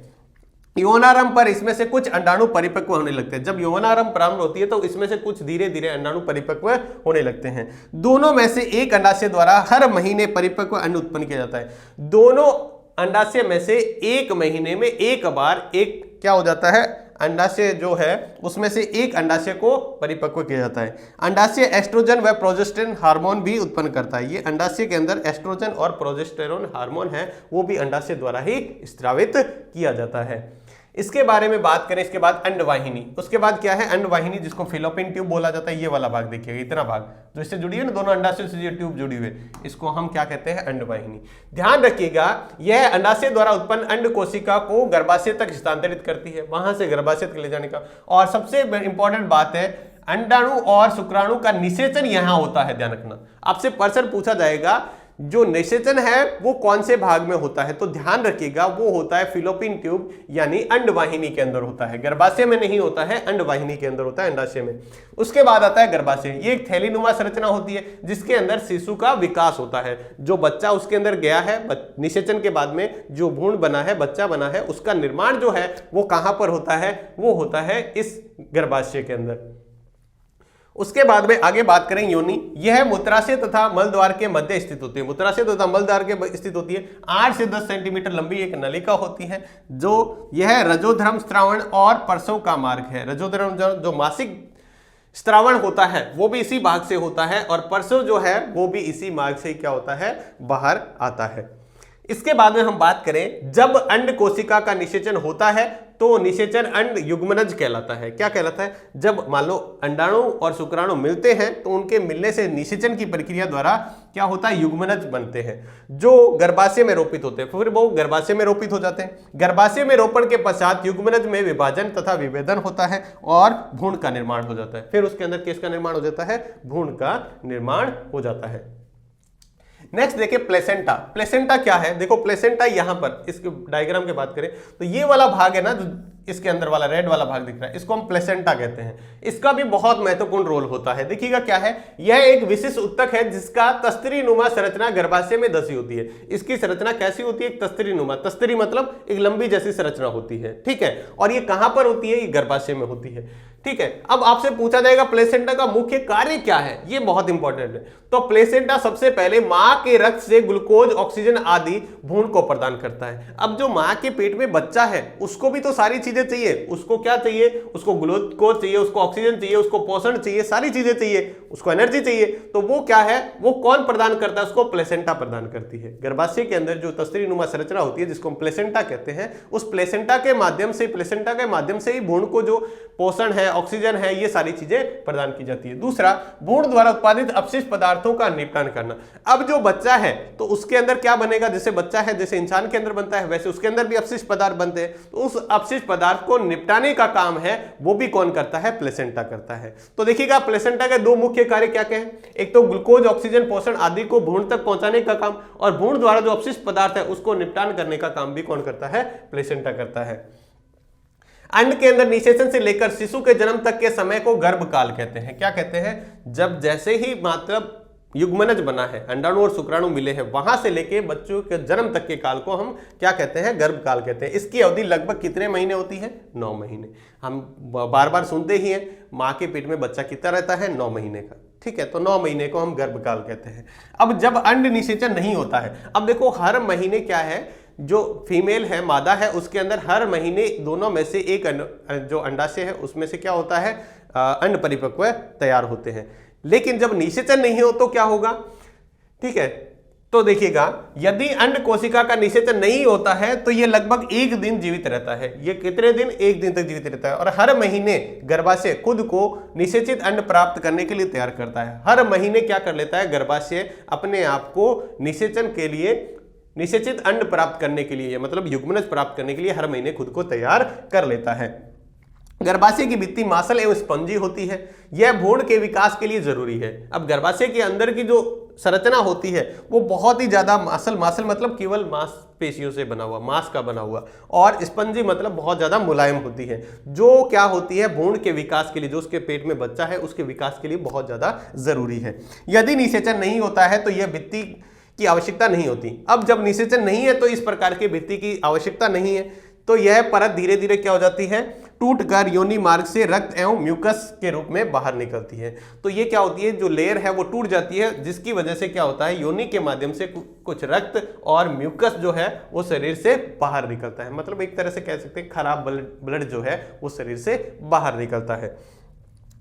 यौनारंभ पर इसमें से कुछ अंडाणु परिपक्व होने लगते हैं। जब यौनारंभ प्रारंभ होती है तो इसमें से कुछ धीरे धीरे अंडाणु परिपक्व होने लगते हैं। दोनों में से एक अंडाशय द्वारा हर महीने परिपक्व अंड उत्पन्न किया जाता है। दोनों अंडाशय में से एक महीने में एक बार एक क्या हो जाता है, अंडाशय जो है उसमें से एक अंडाशय को परिपक्व किया जाता है। अंडाशय एस्ट्रोजन व प्रोजेस्टेरोन हार्मोन भी उत्पन्न करता है। ये अंडाशय के अंदर एस्ट्रोजन और प्रोजेस्टेरोन हार्मोन है, वो भी अंडाशय द्वारा ही स्रावित किया जाता है। इसके बारे में बात करें, इसके बाद अंडवाहिनी। उसके बाद क्या है, अंडवाहिनी जिसको फिलोपियन ट्यूब बोला जाता है। ये वाला भाग देखिएगा, इतना भाग जो इससे जुड़ी है ना, दोनों अंडाशय से ये ट्यूब जुड़ी हुई है, इसको हम क्या कहते हैं, अंडवाहिनी। ध्यान रखिएगा, यह अंडाशय द्वारा उत्पन्न अंड कोशिका को गर्भाशय तक स्थानांतरित करती है, वहां से गर्भाशय तक ले जाने का। और सबसे इंपॉर्टेंट बात है, अंडाणु और शुक्राणु का निषेचन यहां होता है। ध्यान रखना, आपसे प्रश्न पूछा जाएगा जो निषेचन है वो कौन से भाग में होता है, तो ध्यान रखिएगा वो होता है फिलोपियन ट्यूब यानी अंडवाहिनी के अंदर होता है। गर्भाशय में नहीं होता है, अंडवाहिनी के अंदर होता है, अंडाशय में। उसके बाद आता है गर्भाशय। ये एक थैलीनुमा संरचना होती है जिसके अंदर शिशु का विकास होता है। जो बच्चा उसके अंदर गया है, निषेचन के बाद में जो भ्रूण बना है, बच्चा बना है, उसका निर्माण जो है वो कहां पर होता है, वो होता है इस गर्भाशय के अंदर। उसके बाद में आगे बात करें योनि, यह मूत्राशय तथा मलद्वार के मध्य स्थित होती है। मूत्राशय तथा मलद्वार के स्थित होती है। 8 से 10 सेंटीमीटर लंबी एक नलिका होती है, जो यह रजोधर्म, स्त्रावण और प्रसव का मार्ग है। रजोधर्म जो मासिक स्त्रावण होता है वो भी इसी भाग से होता है, और प्रसव जो है वो भी इसी मार्ग से क्या होता है, बाहर आता है। इसके बाद में हम बात करें, जब अंड कोशिका का निषेचन होता है तो निषेचन अंड युग्मनज कहलाता है। क्या कहलाता है? जब मान लो अंडाणु और शुक्राणु मिलते हैं तो उनके मिलने से निषेचन की प्रक्रिया द्वारा क्या होता है, युग्मनज बनते हैं, जो गर्भाशय में रोपित होते हैं। फिर वो गर्भाशय में रोपित हो जाते हैं। गर्भाशय में रोपण के पश्चात युग्मनज में विभाजन तथा विभेदन होता है और भ्रूण का निर्माण हो जाता है। फिर उसके अंदर किसका निर्माण हो जाता है, भ्रूण का निर्माण हो जाता है। नेक्स्ट देखिए प्लेसेंटा। प्लेसेंटा क्या है? देखो प्लेसेंटा यहां पर इसके डायग्राम की बात करें तो ये वाला भाग है ना, जो इसके अंदर वाला रेड वाला भाग दिख रहा है, इसको हम प्लेसेंटा कहते हैं। इसका भी बहुत महत्वपूर्ण रोल होता है। देखिएगा क्या है, यह एक विशिष्ट उत्तक है जिसका तस्तरी नुमा संरचना गर्भाशय में धसी होती है। इसकी संरचना कैसी होती है? एक तस्तरी नुमा, तस्तरी मतलब एक लंबी जैसी संरचना होती है, ठीक है। और ये कहां पर होती है? ये गर्भाशय में होती है, ठीक है। अब आपसे पूछा जाएगा प्लेसेंटा का मुख्य कार्य क्या है, ये बहुत इंपॉर्टेंट है। तो प्लेसेंटा सबसे पहले मां के रक्त से ग्लूकोज, ऑक्सीजन आदि भ्रूण को प्रदान करता है। अब जो मां के पेट में बच्चा है उसको भी तो सारी चीजें चाहिए। उसको क्या चाहिए? उसको ग्लूकोज चाहिए, उसको ऑक्सीजन चाहिए, उसको पोषण चाहिए, सारी चीजें चाहिए, उसको एनर्जी चाहिए। तो वो क्या है, वो कौन प्रदान करता है? उसको प्लेसेंटा प्रदान करती है। गर्भाशय के अंदर जो तस्तरी नुमा संरचना होती है जिसको हम प्लेसेंटा कहते हैं, उस प्लेसेंटा के माध्यम से ही भ्रूण को जो पोषण है, ऑक्सीजन है, ये सारी चीजें प्रदान की जाती है। दूसरा, भ्रूण द्वारा उत्पादित अपशिष्ट पदार्थों का निपटान करना। अब जो बच्चा है तो उसके अंदर क्या बनेगा? जैसे बच्चा है, जैसे इंसान के अंदर बनता है, वैसे उसके अंदर भी अपशिष्ट पदार्थ बनते हैं। तो उस अपशिष्ट पदार्थ को निपटाने का काम है वो भी कौन करता है? प्लेसेंटा करता है। तो देखिएगा प्लेसेंटा के दो मुख्य कार्य क्या क्या है? एक तो ग्लूकोज, ऑक्सीजन, पोषण आदि को भ्रूण तक पहुंचाने का काम, और भ्रूण द्वारा जो अपशिष्ट पदार्थ है उसको निपटान करने का काम भी कौन करता है? प्लेसेंटा करता है। अंड के अंदर निषेचन से लेकर शिशु के जन्म तक के समय को गर्भकाल कहते हैं। क्या कहते हैं? जब जैसे ही मतलब युग्मनज बना है, अंडाणु और शुक्राणु मिले हैं, वहां से लेके बच्चों के जन्म तक के काल को हम क्या कहते हैं? गर्भकाल कहते हैं। इसकी अवधि लगभग कितने महीने होती है? 9 महीने। हम बार बार सुनते ही हैं, मां के पेट में बच्चा कितना रहता है? 9 महीने का, ठीक है। तो 9 महीने को हम गर्भकाल कहते हैं। अब जब अंड निषेचन नहीं होता है, अब देखो हर महीने क्या है, जो फीमेल है, मादा है, उसके अंदर हर महीने दोनों में से एक जो अंडाशय है उसमें से क्या होता है? अंड परिपक्व तैयार होते हैं। लेकिन जब निषेचन नहीं हो तो क्या होगा? ठीक है, तो देखिएगा यदि अंड कोशिका का निषेचन नहीं होता है तो ये लगभग 1 दिन जीवित रहता है। ये कितने दिन? 1 दिन तक जीवित रहता है। और हर महीने गर्भाशय खुद को निषेचित अंड प्राप्त करने के लिए तैयार करता है। हर महीने क्या कर लेता है? गर्भाशय अपने आप को निषेचन के लिए, निषेचित अंड प्राप्त करने के लिए, मतलब युग्मनज प्राप्त करने के लिए हर महीने खुद को तैयार कर लेता है। गर्भाशय की भित्ति मांसल एवं स्पंजी होती है। यह भ्रूण के विकास के लिए जरूरी है। अब गर्भाशय के अंदर की जो संरचना होती है वो बहुत ही ज्यादा मांसल मतलब केवल मांसपेशियों से बना हुआ, मांस का बना हुआ, और स्पंजी मतलब बहुत ज्यादा मुलायम होती है, जो क्या होती है? भ्रूण के विकास के लिए, जो उसके पेट में बच्चा है उसके विकास के लिए बहुत ज्यादा जरूरी है। यदि निषेचन नहीं होता है तो यह भित्ति की आवश्यकता नहीं होती। अब जब निषेचन नहीं है तो इस प्रकार की भित्ति की आवश्यकता नहीं है, तो यह परत धीरे धीरे क्या हो जाती है? टूटकर योनि मार्ग से रक्त एवं म्यूकस के रूप में बाहर निकलती है। तो ये क्या होती है? जो लेयर है वो टूट जाती है, जिसकी वजह से क्या होता है? योनि के माध्यम से कुछ रक्त और म्यूकस जो है वो शरीर से बाहर निकलता है। मतलब एक तरह से कह सकते हैं खराब ब्लड जो है वो शरीर से बाहर निकलता है।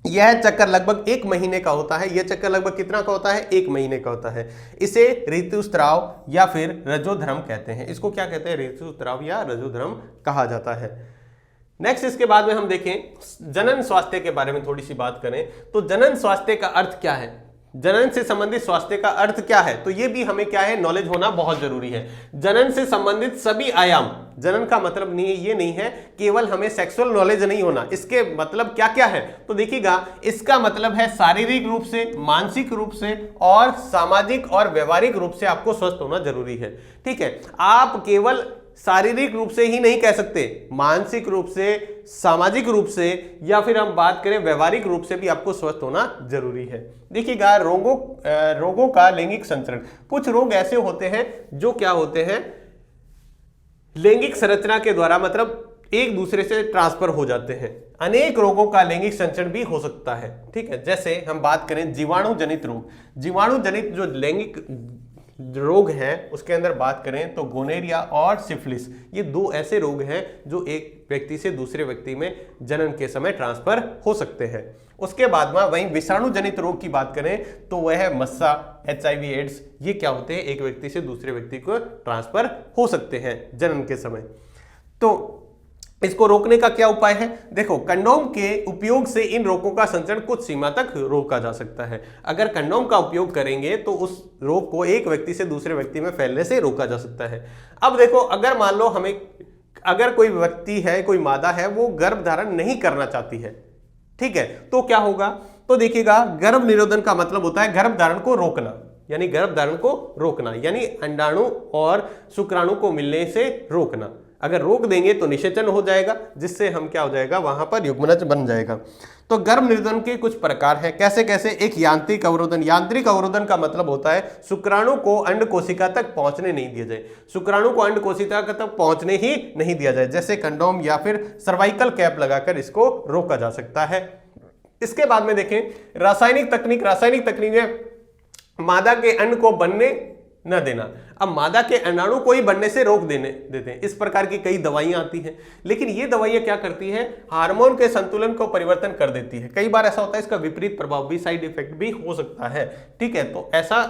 यह चक्कर लगभग 1 महीने का होता है। यह चक्कर लगभग कितना का होता है? 1 महीने का होता है। इसे ऋतुस्राव या फिर रजोधर्म कहते हैं। इसको क्या कहते हैं? ऋतुस्राव या रजोधर्म कहा जाता है। नेक्स्ट इसके बाद में हम देखें जनन स्वास्थ्य के बारे में थोड़ी सी बात करें तो जनन स्वास्थ्य का अर्थ क्या है? जनन से संबंधित स्वास्थ्य का अर्थ क्या है? तो ये भी हमें क्या है? नॉलेज होना बहुत जरूरी है। जनन से संबंधित सभी आयाम, जनन का मतलब नहीं ये नहीं है केवल हमें सेक्सुअल नॉलेज नहीं होना, इसके मतलब क्या क्या है? तो देखिएगा इसका मतलब है शारीरिक रूप से, मानसिक रूप से और सामाजिक और व्यवहारिक रूप से आपको स्वस्थ होना जरूरी है। ठीक है, आप केवल शारीरिक रूप से ही नहीं कह सकते, मानसिक रूप से, सामाजिक रूप से, या फिर हम बात करें व्यवहारिक रूप से भी आपको स्वस्थ होना जरूरी है। देखिएगा रोगों का लैंगिक संचरण, कुछ रोग ऐसे होते हैं जो क्या होते हैं? लैंगिक संरचना के द्वारा, मतलब एक दूसरे से ट्रांसफर हो जाते हैं। अनेक रोगों का लैंगिक संचरण भी हो सकता है, ठीक है। जैसे हम बात करें जीवाणु जनित रोग, जीवाणु जनित जो लैंगिक रोग हैं उसके अंदर बात करें तो गोनेरिया और सिफिलिस, ये दो ऐसे रोग हैं जो एक व्यक्ति से दूसरे व्यक्ति में जनन के समय ट्रांसफर हो सकते हैं। उसके बाद में वहीं विषाणु जनित रोग की बात करें तो वह है मस्सा, HIV एड्स, ये क्या होते हैं, एक व्यक्ति से दूसरे व्यक्ति को ट्रांसफर हो सकते हैं जनन के समय। तो इसको रोकने का क्या उपाय है? देखो, कंडोम के उपयोग से इन रोगों का संचरण कुछ सीमा तक रोका जा सकता है। अगर कंडोम का उपयोग करेंगे तो उस रोग को एक व्यक्ति से दूसरे व्यक्ति में फैलने से रोका जा सकता है। अब देखो, अगर मान लो अगर कोई व्यक्ति है, कोई मादा है, वो गर्भ धारण नहीं करना चाहती है, ठीक है, तो क्या होगा? तो देखिएगा, गर्भ निरोधन का मतलब होता है गर्भ धारण को रोकना, यानी गर्भ धारण को रोकना, यानी अंडाणु और शुक्राणु को मिलने से रोकना। अगर रोक देंगे तो निषेचन हो जाएगा, जिससे हम क्या हो जाएगा, वहां पर युग्मनज बन जाएगा। तो गर्भ निरोधन के कुछ प्रकार हैं, कैसे कैसे? एक यांत्रिक अवरोधन। यांत्रिक अवरोधन का मतलब होता है शुक्राणु को अंड कोशिका तक पहुंचने नहीं दिया जाए, शुक्राणु को अंड कोशिका तक पहुंचने ही नहीं दिया जाए, जैसे कंडोम या फिर सर्वाइकल कैप लगाकर इसको रोका जा सकता है। इसके बाद में देखें रासायनिक तकनीक। रासायनिक तकनीक में मादा के अंड को बनने न देना। अब मादा के अंडाणु को ही बनने से रोक देते हैं। इस प्रकार की कई दवाइयां आती हैं, लेकिन ये दवाइयां क्या करती हैं, हार्मोन के संतुलन को परिवर्तन कर देती है। कई बार ऐसा होता है इसका विपरीत प्रभाव भी, साइड इफेक्ट भी हो सकता है, ठीक है। तो ऐसा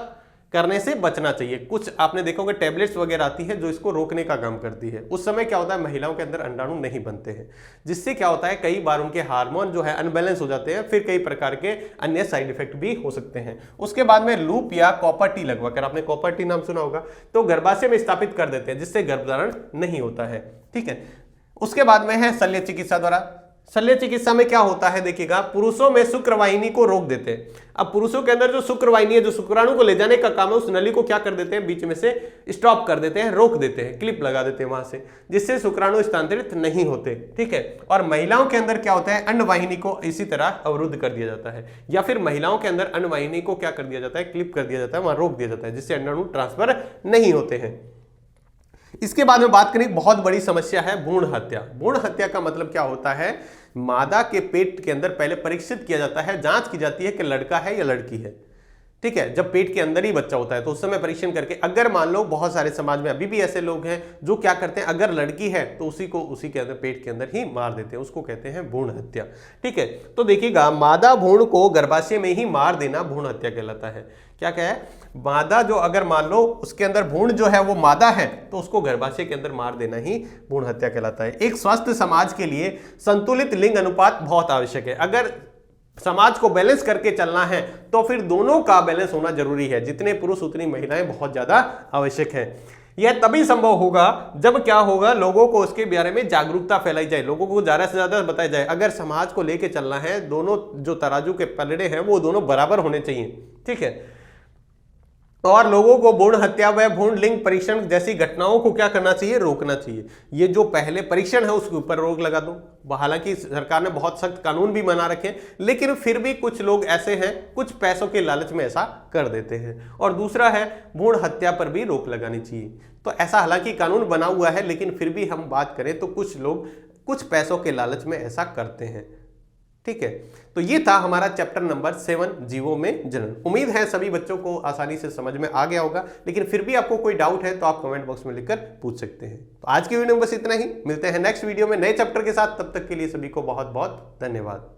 करने से बचना चाहिए। कुछ आपने देखा होगा टैबलेट्स वगैरह आती है जो इसको रोकने का काम करती है। उस समय क्या होता है, महिलाओं के अंदर अंडाणु नहीं बनते हैं, जिससे क्या होता है कई बार उनके हार्मोन जो है अनबैलेंस हो जाते हैं, फिर कई प्रकार के अन्य साइड इफेक्ट भी हो सकते हैं। उसके बाद में लूप या कॉपर टी लगवाकर, आपने कॉपर टी नाम सुना होगा, तो गर्भाशय में स्थापित कर देते हैं, जिससे गर्भधारण नहीं होता है, ठीक है। उसके बाद में है शल्य चिकित्सा द्वारा। शल्य चिकित्सा में क्या होता है, देखिएगा, पुरुषों में शुक्रवाहिनी को रोक देते हैं। अब पुरुषों के अंदर जो शुक्रवाहिनी है, जो शुक्राणु को ले जाने का काम है, उस नली को क्या कर देते हैं, बीच में से स्टॉप कर देते हैं, रोक देते हैं, क्लिप लगा देते हैं वहां से, जिससे शुक्राणु स्थानांतरित नहीं होते, ठीक है। और महिलाओं के अंदर क्या होता है, अंडवाहिनी को इसी तरह अवरुद्ध कर दिया जाता है, या फिर महिलाओं के अंदर अंडवाहिनी को क्या कर दिया जाता है, क्लिप कर दिया जाता है, वहां रोक दिया जाता है, जिससे अंडाणु ट्रांसफर नहीं होते हैं। इसके बाद में बात करें, बहुत बड़ी समस्या है भ्रूण हत्या। भ्रूण हत्या का मतलब क्या होता है, मादा के पेट के अंदर पहले परीक्षित किया जाता है, जांच की जाती है कि लड़का है या लड़की है, ठीक है। जब पेट के अंदर ही बच्चा होता है तो उस समय परीक्षण करके, अगर मान लो बहुत सारे समाज में अभी भी ऐसे लोग हैं जो क्या करते हैं, अगर लड़की है तो उसी के अंदर पेट के अंदर ही मार देते हैं, उसको कहते हैं भ्रूण हत्या, ठीक है। तो देखिएगा, मादा भ्रूण को गर्भाशय में ही मार देना भ्रूण हत्या कहलाता है। क्या है, मादा जो अगर मान लो उसके अंदर भ्रूण जो है वो मादा है, तो उसको गर्भाशय के अंदर मार देना ही भ्रूण हत्या कहलाता है। एक स्वस्थ समाज के लिए संतुलित लिंग अनुपात बहुत आवश्यक है। अगर समाज को बैलेंस करके चलना है तो फिर दोनों का बैलेंस होना जरूरी है, जितने पुरुष उतनी महिलाएं बहुत ज्यादा आवश्यक है। यह तभी संभव होगा जब क्या होगा, लोगों को उसके बारे में जागरूकता फैलाई जाए, लोगों को ज्यादा से ज्यादा बताया जाए। अगर समाज को लेके चलना है, दोनों जो तराजू के पलड़े हैं वो दोनों बराबर होने चाहिए, ठीक है। और लोगों को भ्रूण हत्या व भ्रूण लिंग परीक्षण जैसी घटनाओं को क्या करना चाहिए, रोकना चाहिए। ये जो पहले परीक्षण है उसके ऊपर रोक लगा दो। हालांकि सरकार ने बहुत सख्त कानून भी बना रखे हैं, लेकिन फिर भी कुछ लोग ऐसे हैं, कुछ पैसों के लालच में ऐसा कर देते हैं। और दूसरा है, भ्रूण हत्या पर भी रोक लगानी चाहिए। तो ऐसा हालांकि कानून बना हुआ है, लेकिन फिर भी हम बात करें तो कुछ लोग कुछ पैसों के लालच में ऐसा करते हैं, ठीक है। तो ये था हमारा चैप्टर नंबर 7, जीवों में जनन। उम्मीद है सभी बच्चों को आसानी से समझ में आ गया होगा, लेकिन फिर भी आपको कोई डाउट है तो आप कमेंट बॉक्स में लिखकर पूछ सकते हैं। तो आज की वीडियो में बस इतना ही, मिलते हैं नेक्स्ट वीडियो में नए चैप्टर के साथ। तब तक के लिए सभी को बहुत बहुत धन्यवाद।